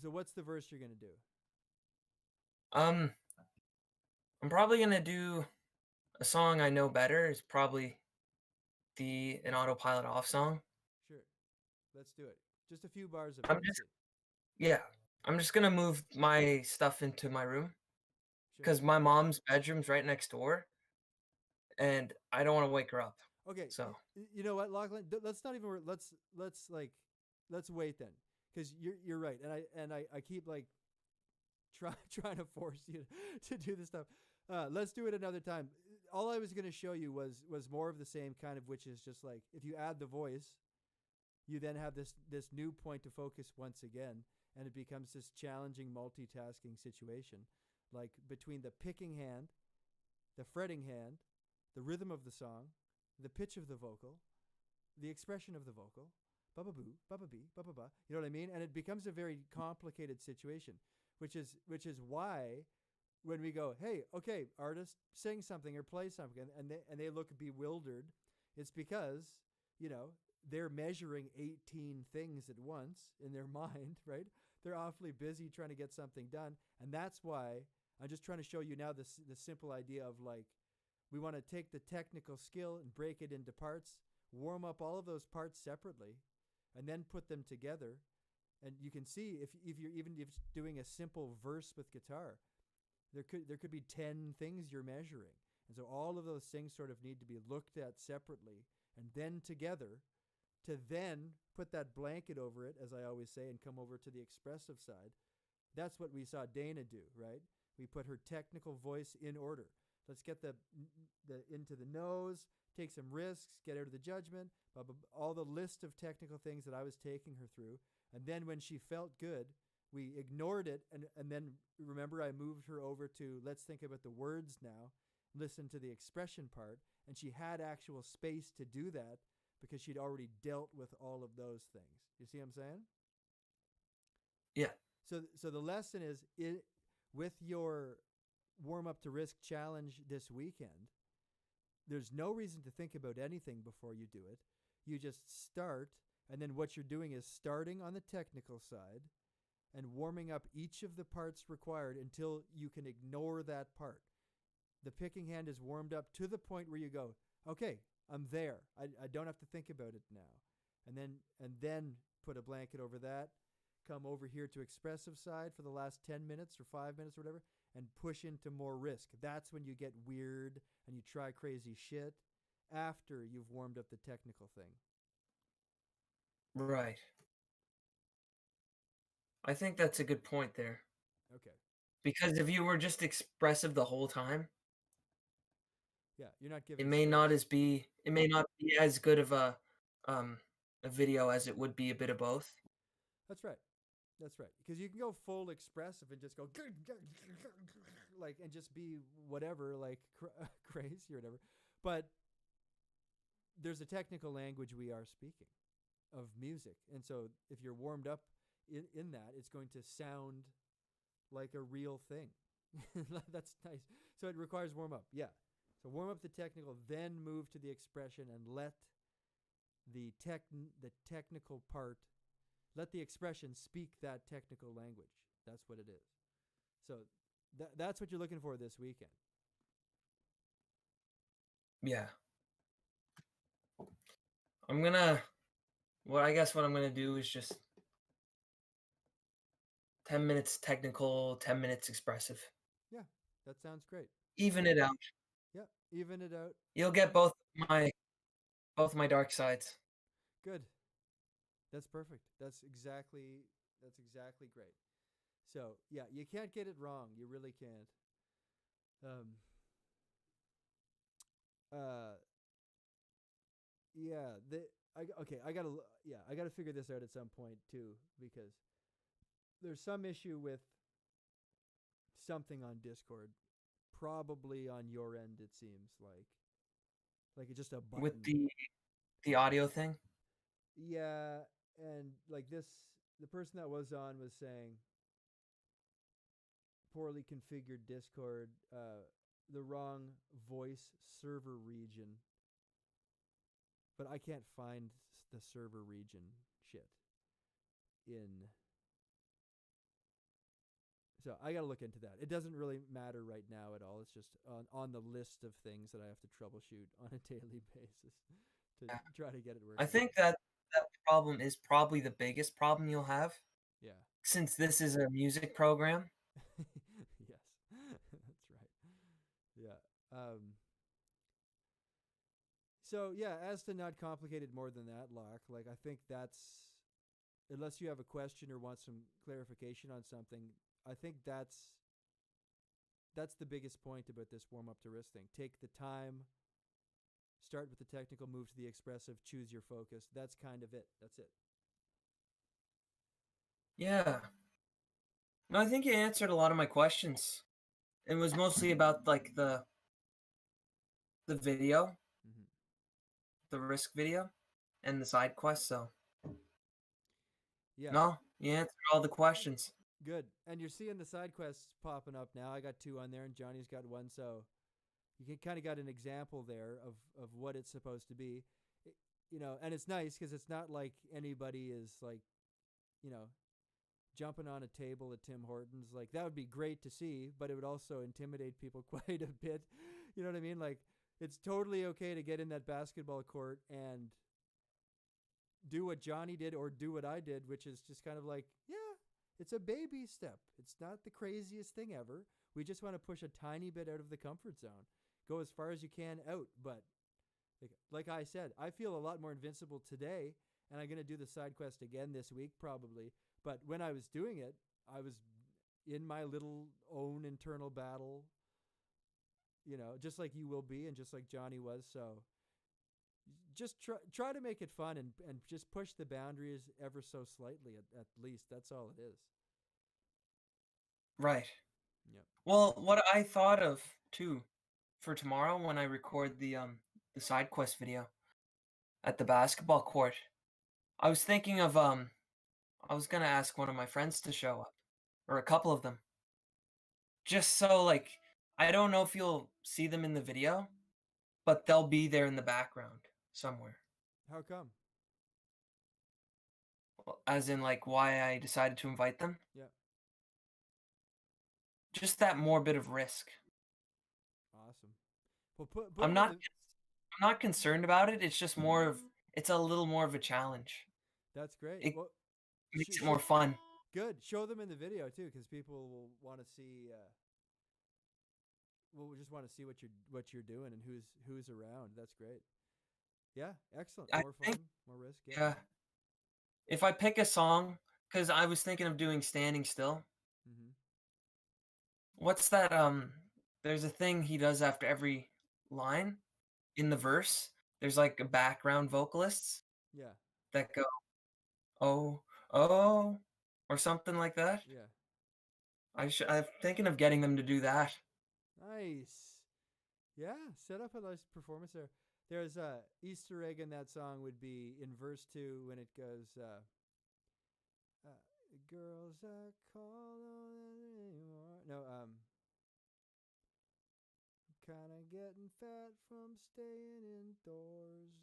So what's the verse you're going to do? Um, I'm probably gonna do a song I know better. Is probably the an autopilot off song. Sure, let's do it. Just a few bars of it. I'm Let's just see. yeah. I'm just gonna move my stuff into my room Sure. because my mom's bedroom's right next door, and I don't want to wake her up. Okay. So You know what, Lachlan? Let's not even. Let's like let's wait then, because you're right, and I keep like trying to force you to do this stuff. Let's do it another time. All I was going to show you was more of the same kind of, which is just like if you add the voice, you then have this new point to focus once again, and it becomes this challenging multitasking situation, like between the picking hand, the fretting hand, the rhythm of the song, the pitch of the vocal, the expression of the vocal, ba ba boo, ba ba bee, ba ba ba. You know what I mean? And it becomes a very complicated situation, which is why when we go, hey, okay, artist, sing something or play something, and they look bewildered, it's because you know they're measuring 18 things at once in their mind, right? They're awfully busy trying to get something done, and that's why I'm just trying to show you now the simple idea of like we want to take the technical skill and break it into parts, warm up all of those parts separately, and then put them together. And you can see if you're even if doing a simple verse with guitar, there could be 10 things you're measuring. And so all of those things sort of need to be looked at separately and then together to then put that blanket over it, as I always say, and come over to the expressive side. That's what we saw Dana do, right? We put her technical voice in order. Let's get the into the nose, take some risks, get out of the judgment, all the list of technical things that I was taking her through. And then when she felt good, we ignored it. And then remember, I moved her over to let's think about the words now, listen to the expression part. And she had actual space to do that because she'd already dealt with all of those things. You see what I'm saying? yeah, So the lesson is with your warm up to risk challenge this weekend. There's no reason to think about anything before you do it. You just start, and then what you're doing is starting on the technical side and warming up each of the parts required until you can ignore that part. The picking hand is warmed up to the point where you go, okay, I'm there. I don't have to think about it now. And then put a blanket over that. Come over here to expressive side for the last 10 minutes or 5 minutes or whatever and push into more risk. That's when you get weird and you try crazy shit after you've warmed up the technical thing. right. I think that's a good point there. Okay. Because if you were just expressive the whole time, Yeah, you're not it giving may not space. as be it may not be as good of um a video as it would be a bit of both. That's right. That's right. Because you can go full expressive and just go like and just be whatever, like crazy or whatever. But there's a technical language we are speaking of music, and so if you're warmed up in that, it's going to sound like a real thing. That's nice. So it requires warm up. Yeah. So warm up the technical, then move to the expression, and let the technical part, let the expression speak that technical language. That's what it is. So that's what you're looking for this weekend. Yeah. I'm gonna Well, I guess what I'm gonna do is just 10 minutes technical, 10 minutes expressive. Yeah, that sounds great. Even it out. Yeah, even it out. You'll get both my dark sides. Good. That's perfect. That's exactly great. So yeah, you can't get it wrong. You really can't. Um, uh, yeah, I gotta figure this out at some point too, because there's some issue with something on Discord, probably on your end. It seems like it's just a with button. the audio thing. Yeah, and like this, the person that was on was saying poorly configured Discord, the wrong voice server region, but I can't find the server region shit in. So I got to look into that. It doesn't really matter right now at all. It's just on the list of things that I have to troubleshoot on a daily basis to Yeah. try to get it I working. think that problem is probably the biggest problem you'll have Yeah. since this is a music program. Yes. That's right. Yeah. So yeah, as to not complicated more than that, Locke, like I think that's, unless you have a question or want some clarification on something, I think that's the biggest point about this warm up to risk thing. Take the time, start with the technical, move to the expressive, choose your focus. That's kind of it. That's it. Yeah. No, I think you answered a lot of my questions. It was mostly about like the video, Mm-hmm. the risk video, and the side quest. So Yeah, no, you answered all the questions. good. And you're seeing the side quests popping up now. I got two on there, and Johnny's got one. So you can kind of got an example there of what it's supposed to be. It, and it's nice because it's not like anybody is like, you know, jumping on a table at Tim Hortons. Like that would be great to see, but it would also intimidate people quite a bit. You know what I mean? Like it's totally okay to get in that basketball court and do what Johnny did or do what I did, which is just kind of like, yeah, it's a baby step. It's not the craziest thing ever. We just want to push a tiny bit out of the comfort zone. Go as far as you can out, but like I said, I feel a lot more invincible today, and I'm gonna do the side quest again this week probably. But when I was doing it, I was in my little own internal battle, just like you will be, and just like Johnny was. So just try to make it fun and just push the boundaries ever so slightly at least. That's all it is. Right. Yep. Well, what I thought of too for tomorrow when I record the side quest video at the basketball court, I was thinking of I was gonna ask one of my friends to show up, or a couple of them, just so like I don't know if you'll see them in the video, but they'll be there in the background somewhere. How come? As in like why I decided to invite them. Yeah. Just that more bit of risk. Awesome. Well, put I'm them in not the. I'm not concerned about it. It's just more of it's a little more of a challenge. That's great. It Well, makes it more fun. good. Show them in the video too, because people will want to see. We'll just want to see what you're doing and who's around. That's great. Yeah, excellent. I More think fun, more risk. Yeah. yeah. If I pick a song, because I was thinking of doing Standing Still. Mm-hmm. What's that? There's a thing he does after every line in the verse. There's like a background vocalists Yeah. that go, oh, oh, or something like that. Yeah. I'm thinking of getting them to do that. Nice. Yeah. Set up a nice performance there. There's a Easter egg in that song would be in verse 2 when it goes. Girls are calling anymore. No. Kind of getting fat from staying indoors.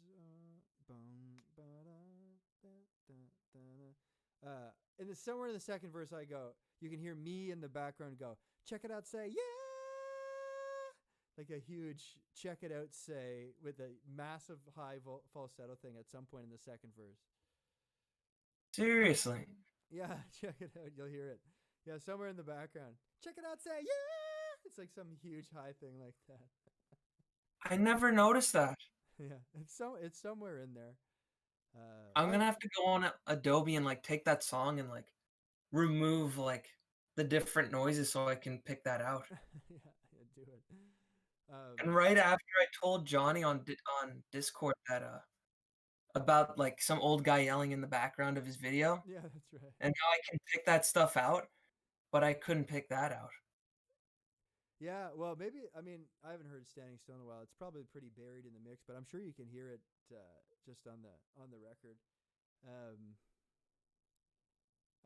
And then somewhere in the second verse, I go, you can hear me in the background go, check it out, say, yeah! Like a huge check it out say with a massive high falsetto thing at some point in the second verse. Seriously. Yeah, check it out. You'll hear it. Yeah, somewhere in the background. Check it out, say, yeah! It's like some huge high thing like that. I never noticed that. Yeah, it's somewhere in there. I'm gonna have to go on Adobe and like take that song and like remove like the different noises so I can pick that out. Yeah, do it. Um, And right after I told Johnny on Discord that about like some old guy yelling in the background of his video yeah, that's right. and how I can pick that stuff out, but I couldn't pick that out. Yeah, well, maybe I mean I haven't heard Standing Still in a while. It's probably pretty buried in the mix, but I'm sure you can hear it just on the record.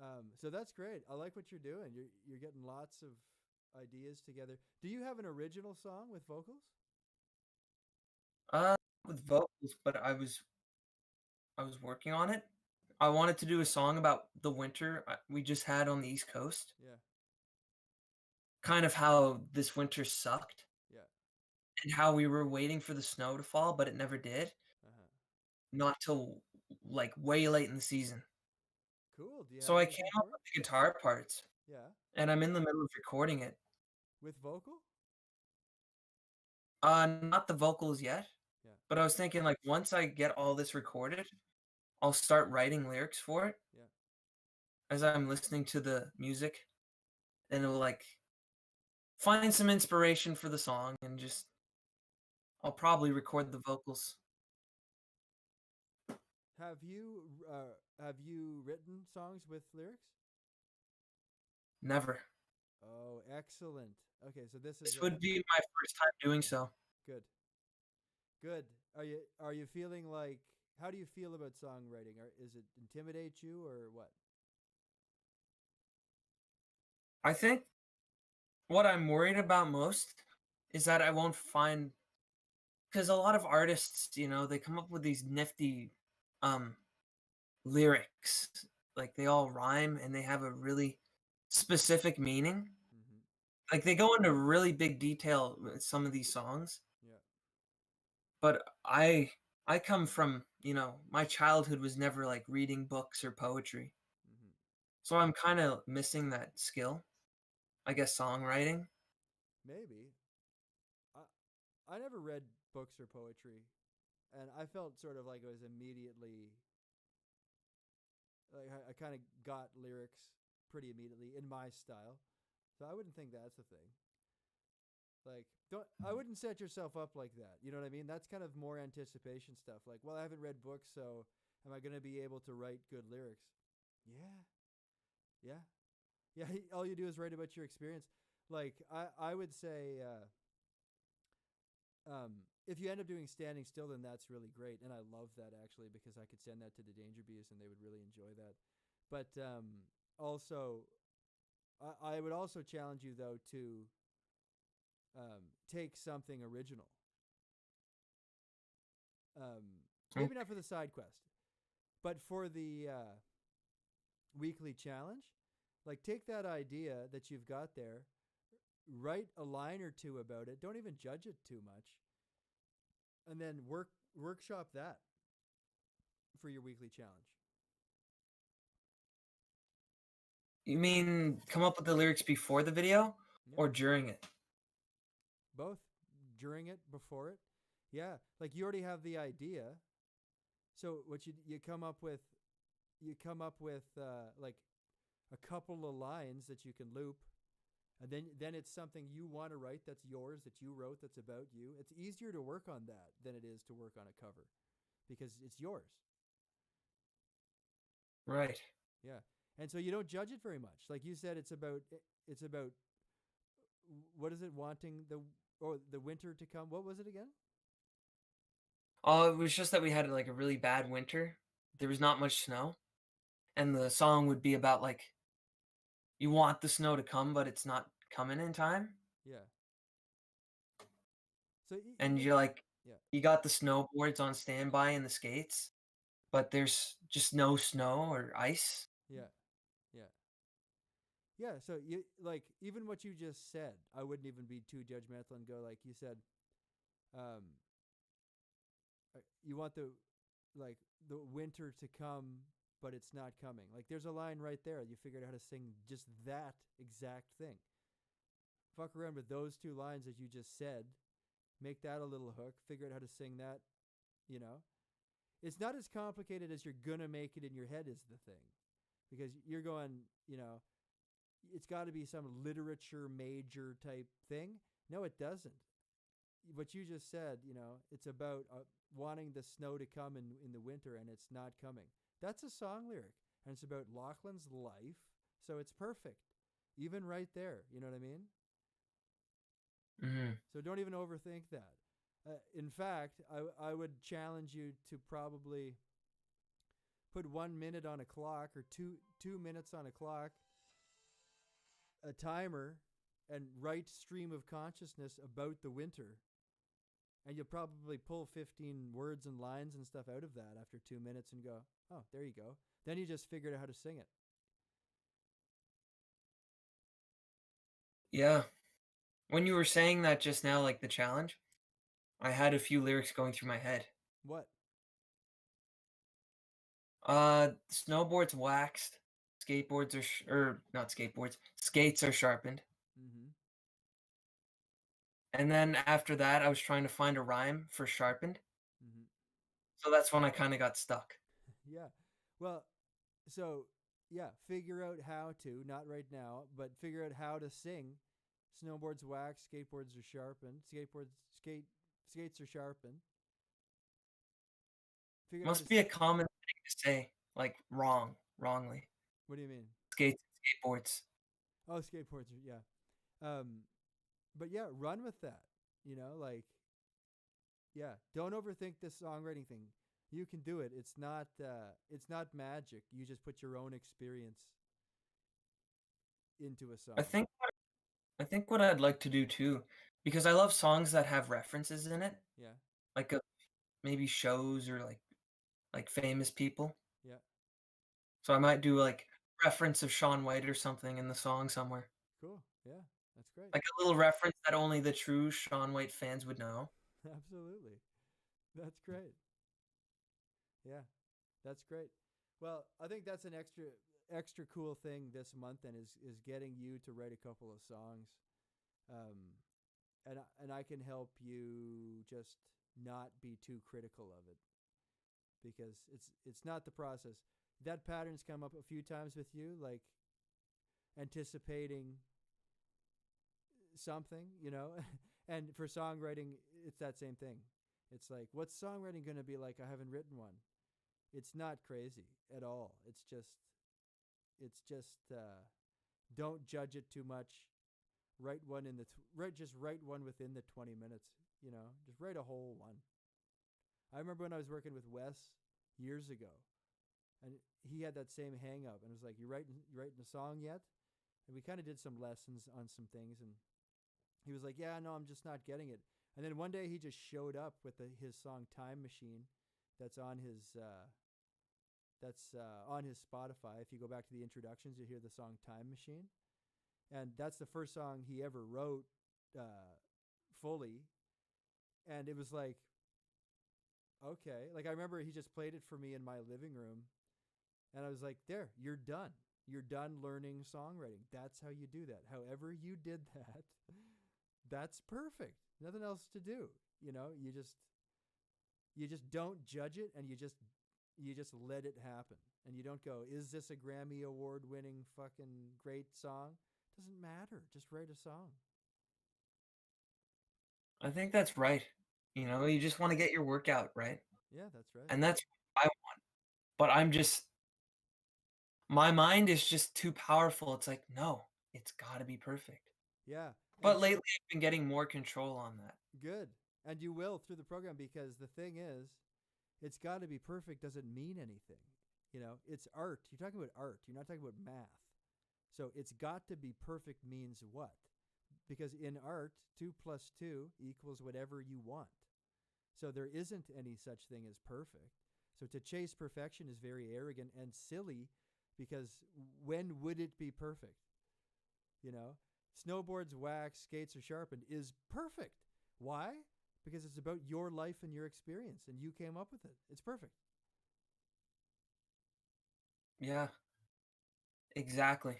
Um, so that's great. I like what you're doing. You're getting lots of ideas together. Do you have an original song with vocals? Uh, with vocals, but I was working on it. I wanted to do a song about the winter we just had on the East Coast, Yeah, kind of how this winter sucked yeah. and how we were waiting for the snow to fall, but it never did. Uh-huh. Not till like way late in the season. Cool. Do you So have I came anything up for it? with the guitar parts, Yeah, and I'm in the middle of recording it. with vocal? Not the vocals yet, Yeah, but I was thinking like once I get all this recorded, I'll start writing lyrics for it yeah. as I'm listening to the music, and it'll like find some inspiration for the song and just I'll probably record the vocals. Have you written songs with lyrics? Never. Oh, excellent. Okay, so this is This would be my first time doing so. good. Good. Are you feeling like how do you feel about songwriting? Is it intimidate you or what? I think what I'm worried about most is that I won't find because a lot of artists, they come up with these nifty um lyrics. Like they all rhyme and they have a really specific meaning. Mm-hmm. Like they go into really big detail with some of these songs, Yeah. but I come from, my childhood was never like reading books or poetry. Mm-hmm. So I'm kind of missing that skill. I guess songwriting. Maybe. I never read books or poetry, and I felt sort of like it was immediately like I kind of got lyrics pretty immediately in my style. So I wouldn't think that's the thing. Like, don't I wouldn't set yourself up like that. You know what I mean? That's kind of more anticipation stuff. Like, well, I haven't read books, so am I going to be able to write good lyrics? Yeah, yeah, yeah. All you do is write about your experience. Like, I would say, if you end up doing standing still, then that's really great, and I love that actually because I could send that to the Danger Bees and they would really enjoy that. But also, I would also challenge you though to take something original. Mm. Maybe not for the side quest, but for the weekly challenge. Like, take that idea that you've got there, write a line or two about it. Don't even judge it too much, and then workshop that for your weekly challenge. You mean come up with the lyrics before the video Yeah, or during it? both during it, before it. Yeah, like you already have the idea. So what you come up with, like a couple of lines that you can loop, and then it's something you want to write that's yours, that you wrote, that's about you. It's easier to work on that than it is to work on a cover because it's yours. Right. Yeah. And so you don't judge it very much. Like you said, it's about what is it, wanting the winter to come. What was it again? Oh, it was just that we had like a really bad winter. There was not much snow, and the song would be about like you want the snow to come, but it's not coming in time, Yeah. So and even you're like, yeah. you got the snowboards on standby and the skates, but there's just no snow or ice. Yeah. Yeah. Yeah, so you like even what you just said, I wouldn't even be too judgmental and go like you said, um, you want the winter to come, but it's not coming. Like there's a line right there. You figured out how to sing just that exact thing. Fuck around with those two lines that you just said. Make that a little hook. Figure out how to sing that. You know, it's not as complicated as you're gonna make it in your head is the thing, because you're going. It's got to be some literature major type thing. No, it doesn't. what you just said, it's about wanting the snow to come in the winter and it's not coming. That's a song lyric. And it's about Lachlan's life. So it's perfect. Even right there. You know what I mean? Hmm. So don't even overthink that. In fact, I would challenge you to probably put 1 minute on a clock or two minutes on a clock, a timer, and write stream of consciousness about the winter. And you'll probably pull 15 words and lines and stuff out of that after 2 minutes and go, oh, there you go. Then you just figured out how to sing it. Yeah. When you were saying that just now, like the challenge, I had a few lyrics going through my head. What? Snowboards waxed, skateboards are or not skateboards, skates are sharpened. Mm-hmm. And then after that, I was trying to find a rhyme for sharpened. Mm-hmm. So that's when I kind of got stuck. Yeah. Well, so yeah, figure out how to, not right now, but figure out how to sing. Snowboards wax, skateboards are sharpened. Skates are sharpened. Figure out how to. Must be a common thing to say, like wrongly. What do you mean? Skates and skateboards. Oh, skateboards are yeah. Um, but yeah, run with that. Like yeah, don't overthink this songwriting thing. You can do it. It's not magic. You just put your own experience into a I song. think I think what I'd like to do too, because I love songs that have references in it, Yeah. like maybe shows or like famous people. Yeah. So I might do like reference of Shaun White or something in the song somewhere. Cool. Yeah. That's great. Like a little reference that only the true Shaun White fans would know. Absolutely. That's great. Yeah. That's great. Well, I think that's an extra cool thing this month and is getting you to write a couple of songs. Um and I can help you just not be too critical of it because it's not the process. That pattern's come up a few times with you, like anticipating something, and for songwriting, it's that same thing. It's like, what's songwriting going to be like? I haven't written one. It's not crazy at all. It's just don't judge it too much. Write one in the just write one within the 20 minutes. Just write a whole one. I remember when I was working with Wes years ago, and he had that same hang up, and it was like, you writing a song yet? And we kind of did some lessons on some things, and he was like, yeah, no, I'm just not getting it. And then one day he just showed up with his song Time Machine that's on his Spotify. If you go back to the introductions, you hear the song Time Machine. And that's the first song he ever wrote fully. And it was like, okay. Like I remember he just played it for me in my living room. And I was like, there, you're done. You're done learning songwriting. That's how you do that. However you did that, that's perfect. Nothing else to do. You just don't judge it, and you just let it happen. And you don't go, is this a Grammy award winning fucking great song? Doesn't matter. Just write a song. I think that's right. You just want to get your work out, right? Yeah, that's right. And that's what I want. But my mind is just too powerful. It's like, no, it's got to be perfect. Yeah. And But lately, I've been getting more control on that. good. And you will through the program, because the thing is, it's got to be perfect doesn't mean anything. It's art. You're talking about art. You're not talking about math. So it's got to be perfect means what? Because in art, 2 plus 2 equals whatever you want. So there isn't any such thing as perfect. So to chase perfection is very arrogant and silly, because when would it be perfect? Snowboards wax, skates are sharpened is perfect. Why? Because it's about your life and your experience, and you came up with it. It's perfect. Yeah, exactly.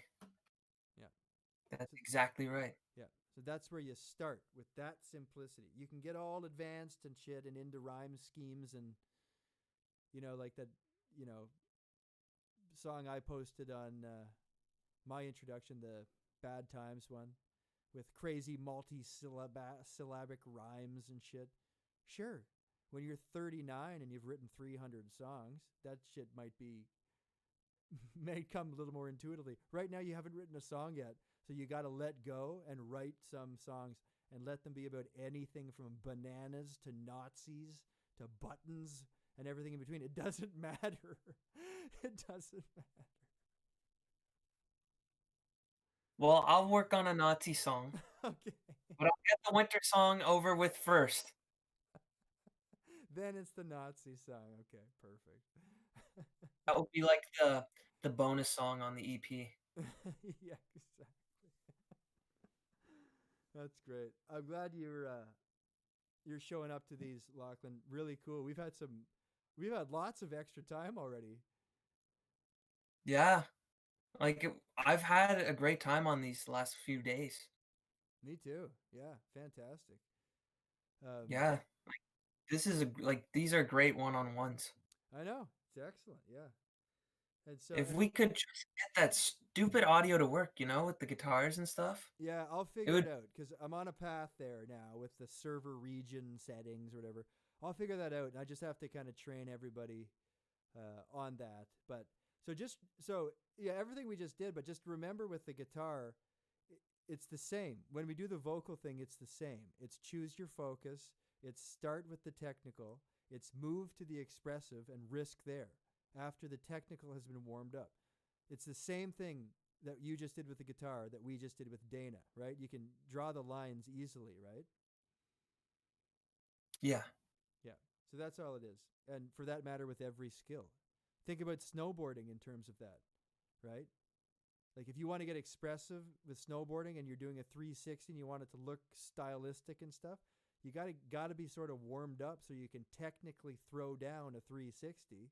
Yeah. That's So, exactly right. yeah. So that's where you start, with that simplicity. You can get all advanced and shit and into rhyme schemes and, like that, you know, song I posted on my introduction, the Bad Times one, with crazy multi-syllabic rhymes and shit. Sure, when you're 39 and you've written 300 songs, that shit might be may come a little more intuitively. Right now, you haven't written a song yet, so you got to let go and write some songs and let them be about anything from bananas to Nazis to buttons and everything in between. It doesn't matter. It doesn't matter. Well, I'll work on a Nazi song, Okay. but I'll get the winter song over with first. Then it's the Nazi song. Okay, perfect. That would be like the bonus song on the EP. Yeah, exactly. That's great. I'm glad you're showing up to these, Lachlan. Really cool. We've had lots of extra time already. Yeah, like I've had a great time on these last few days. Me too. Yeah, fantastic. Yeah, this is like these are great one-on-ones. I know it's excellent. Yeah, and so If we could just get that stupid audio to work, with the guitars and stuff, yeah, I'll it figure it would. out because I'm on a path there now with the server region settings or whatever. I'll figure that out, and I just have to kind of train everybody on that. But so yeah, everything we just did, but just remember with the guitar, it's the same. When we do the vocal thing, it's the same. It's choose your focus. It's start with the technical. It's move to the expressive and risk there after the technical has been warmed up. It's the same thing that you just did with the guitar that we just did with Dana, right? You can draw the lines easily, right? Yeah. Yeah. So that's all it is. And for that matter, with every skill. Think about snowboarding in terms of that, right? Like if you want to get expressive with snowboarding and you're doing a 360 and you want it to look stylistic and stuff, you got to be sort of warmed up so you can technically throw down a 360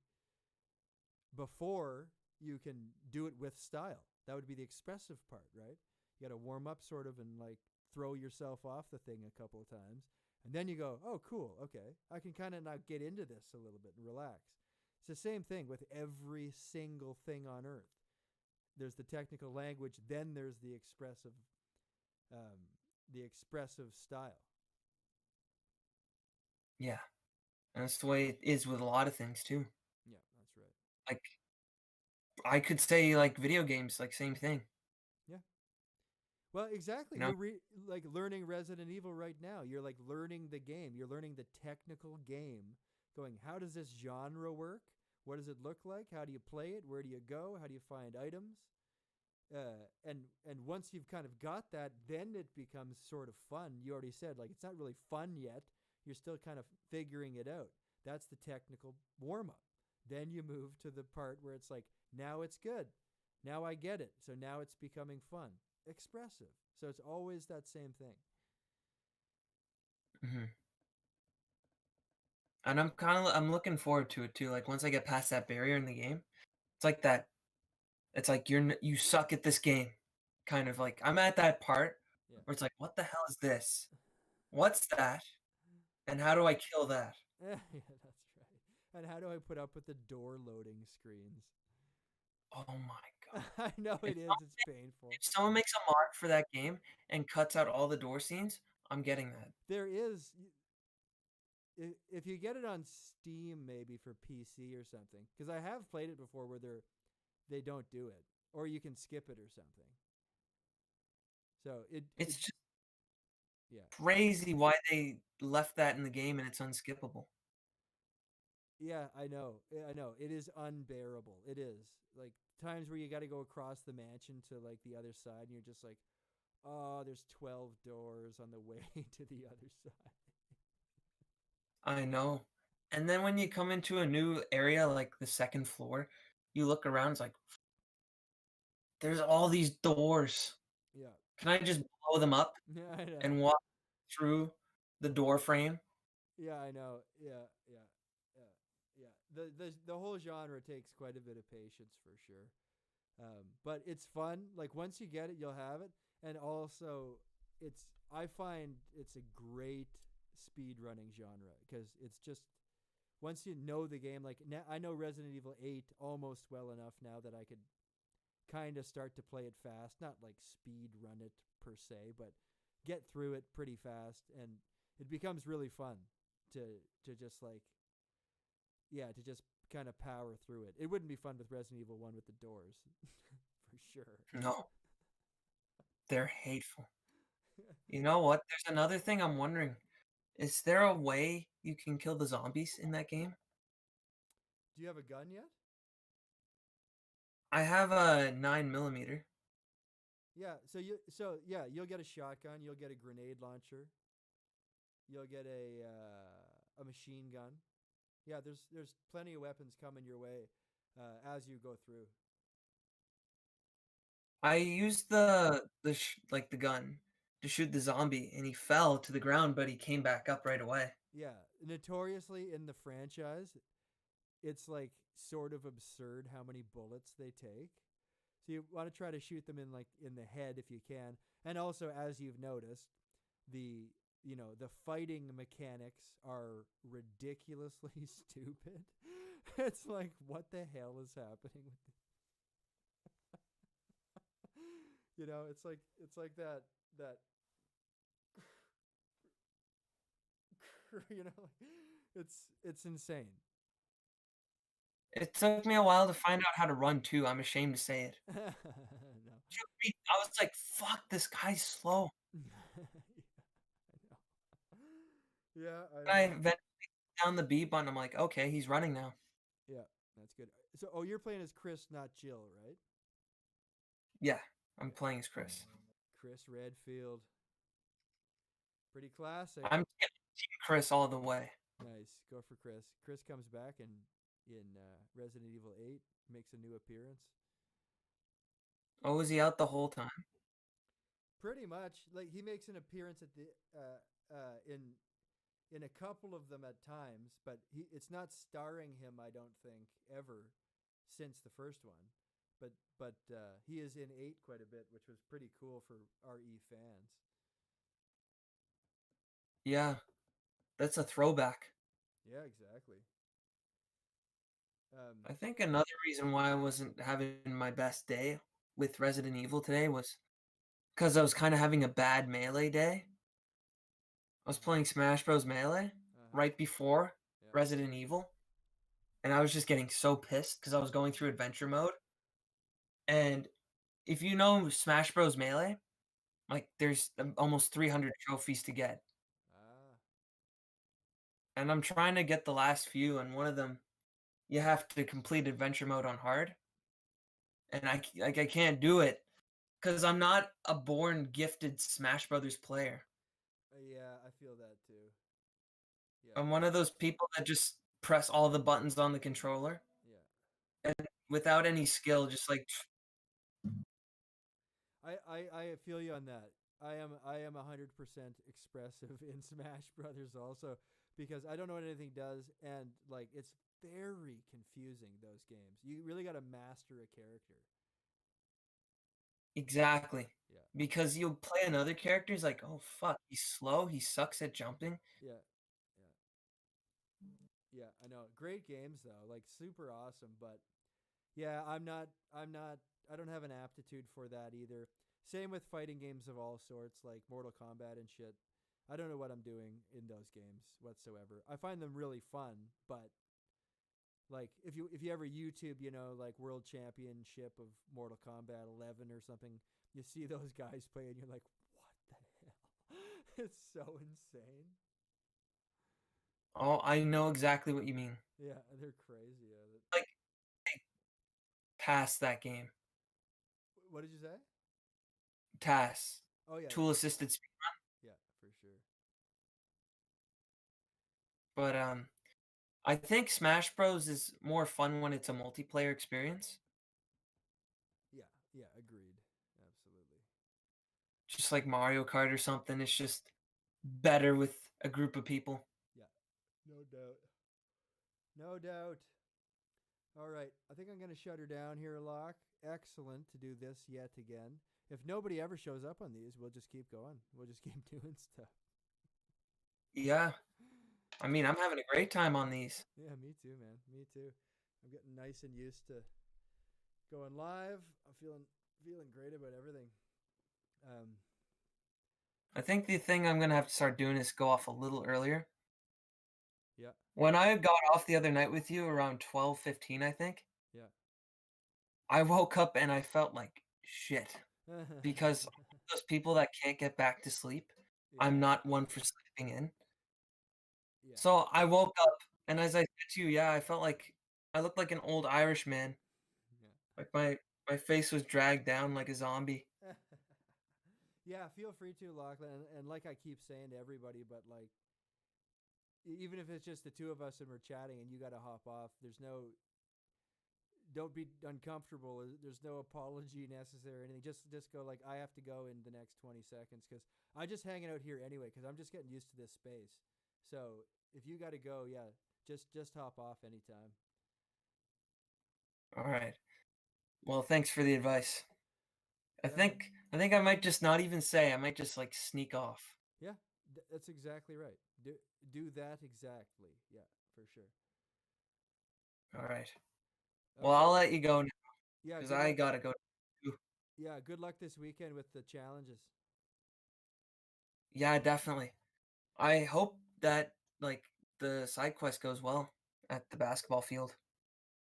before you can do it with style. That would be the expressive part, right? You got to warm up sort of and like throw yourself off the thing a couple of times. And then you go, oh, cool. Okay. I can kind of now get into this a little bit and relax. It's the same thing with every single thing on earth. There's the technical language, then there's the expressive style. Yeah. And that's the way it is with a lot of things too. Yeah, that's right. Like I could say like video games, like same thing. Yeah. Well, exactly. You know? You're like learning Resident Evil right now. You're like learning the game. You're learning the technical game. Going, how does this genre work? What does it look like? How do you play it? Where do you go? How do you find items? And once you've kind of got that, then it becomes sort of fun. You already said like it's not really fun yet. You're still kind of figuring it out. That's the technical warm up. Then you move to the part where it's like now it's good. Now I get it. So now it's becoming fun, expressive. So it's always that same thing. Hmm. And I'm looking forward to it too. Like once I get past that barrier in the game, it's like that. It's like you suck at this game, kind of like I'm at that part Yeah. where it's like, what the hell is this? What's that? And how do I kill that? Yeah, that's right. And how do I put up with the door loading screens? Oh my god! I know If it is. someone, It's painful. if someone makes a mod for that game and cuts out all the door scenes, I'm getting that. There is, if you get it on Steam, maybe for PC or something, because I have played it before where they don't do it, or you can skip it or something. So It's just yeah. crazy why they left that in the game and it's unskippable. Yeah, I know. I know. It is unbearable. It is. Like times where you got to go across the mansion to like the other side and you're just like, "Oh, there's 12 doors on the way to the other side." I know. And then when you come into a new area like the second floor, you look around, it's like there's all these doors. Yeah. Can I just blow them up Yeah, I know. and walk through the door frame? Yeah, I know. Yeah, yeah. Yeah. Yeah. The whole genre takes quite a bit of patience for sure. But it's fun. Like once you get it, you'll have it. And also I find it's a great speed running genre because it's just once you know the game, like now, I know Resident Evil 8 almost well enough now that I could kind of start to play it fast, not like speed run it per se, but get through it pretty fast, and it becomes really fun to just like to just kind of power through it. It wouldn't be fun with Resident Evil 1 with the doors, for sure. No, they're hateful. You know what? There's another thing I'm wondering. Is there a way you can kill the zombies in that game? Do you have a gun yet? I have a 9 millimeter. Yeah, you'll get a shotgun, you'll get a grenade launcher, you'll get a machine gun. Yeah, there's plenty of weapons coming your way as you go through. I used like the gun to shoot the zombie, and he fell to the ground, but he came back up right away. Yeah, notoriously in the franchise, it's like sort of absurd how many bullets they take. So you want to try to shoot them in the head if you can. And also, as you've noticed, the the fighting mechanics are ridiculously stupid. It's like, what the hell is happening with it's like that you know it's insane. It took me a while to find out how to run too. I'm ashamed to say it. No. I was like, "Fuck, this guy's slow." Yeah, I I know. eventually down the B button. I'm like, "Okay, he's running now." Yeah, that's good. So, oh, you're playing as Chris, not Jill, right? Yeah, I'm playing as Chris. Chris Redfield. Pretty classic. I'm Team Chris all the way. Nice. Go for Chris. Chris comes back and in Resident Evil 8 makes a new appearance. Oh, was he out the whole time? Pretty much, like he makes an appearance at the in a couple of them at times, but it's not starring him. I don't think ever since the first one, but he is in 8 quite a bit, which was pretty cool for RE fans. Yeah, that's a throwback. Yeah, exactly. I think another reason why I wasn't having my best day with Resident Evil today was because I was kind of having a bad Melee day. I was playing Smash Bros. Melee Uh-huh. right before Yeah. Resident Evil, and I was just getting so pissed because I was going through adventure mode. And if you know Smash Bros. Melee, like there's almost 300 trophies to get, Ah. and I'm trying to get the last few, and one of them you have to complete adventure mode on hard, and I can't do it because I'm not a born gifted Smash Brothers player. Yeah, I feel that too. Yeah. I'm one of those people that just press all the buttons on the controller Yeah. and without any skill, just like I feel you on that. I am 100% expressive in Smash Brothers also because I don't know what anything does, and like it's very confusing, those games. You really got to master a character. exactly. Yeah. Because you'll play another character, he's like, oh fuck, he's slow, he sucks at jumping. Yeah. Yeah. Yeah, I know. Great games though. Like super awesome, but yeah, I'm not I don't have an aptitude for that either. Same with fighting games of all sorts like Mortal Kombat and shit. I don't know what I'm doing in those games whatsoever. I find them really fun, but like if you ever YouTube, like World Championship of Mortal Kombat 11 or something, you see those guys play and you're like, "What the hell?" It's so insane. Oh, I know exactly what you mean. Yeah, they're crazy at it. Like Task that game. What did you say? Task. Oh yeah. Tool assisted speed. Yeah, for sure. But I think Smash Bros is more fun when it's a multiplayer experience. Yeah, yeah, agreed. Absolutely. Just like Mario Kart or something. It's just better with a group of people. Yeah, no doubt. No doubt. All right, I think I'm going to shut her down here, Locke. Excellent to do this yet again. If nobody ever shows up on these, we'll just keep going. We'll just keep doing stuff. Yeah. I mean, I'm having a great time on these. Yeah, me too, man. Me too. I'm getting nice and used to going live. I'm feeling great about everything. Um, I think the thing I'm gonna have to start doing is go off a little earlier. Yeah, When I got off the other night with you around 12:15, I think, yeah. I woke up and I felt like shit because those people that can't get back to sleep, I'm Yeah, not one for sleeping in. yeah, So I woke up and as I said to you, yeah, I felt like I looked like an old Irish man. Like my face was dragged down like a zombie. yeah. Yeah, feel free to, Lachlan. And like I keep saying to everybody, but like, even if it's just the two of us and we're chatting and you got to hop off, there's no, don't be uncomfortable. There's no apology necessary or anything. Just go like, I have to go in the next 20 seconds because I'm just hanging out here anyway because I'm just getting used to this space. So if you got to go, yeah, just hop off anytime. All right. Well, thanks for the advice. I Yeah, man. think I think I might just not even say. I might just like sneak off. Yeah, that's exactly right. Do that exactly. Yeah, for sure. All right. Well, Okay. I'll let you go now Yeah, because good I luck. gotta go too. Yeah, good luck this weekend with the challenges. Yeah, definitely. I hope that like the side quest goes well at the basketball field.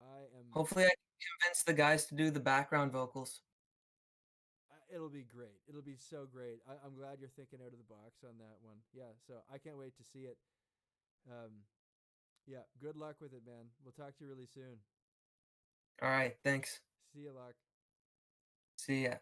I am. Hopefully, I can convince the guys to do the background vocals. It'll be great. It'll be so great. I'm glad you're thinking out of the box on that one. Yeah, so I can't wait to see it. Um, yeah, good luck with it, man. We'll talk to you really soon. All right. Thanks. See you, luck. See ya.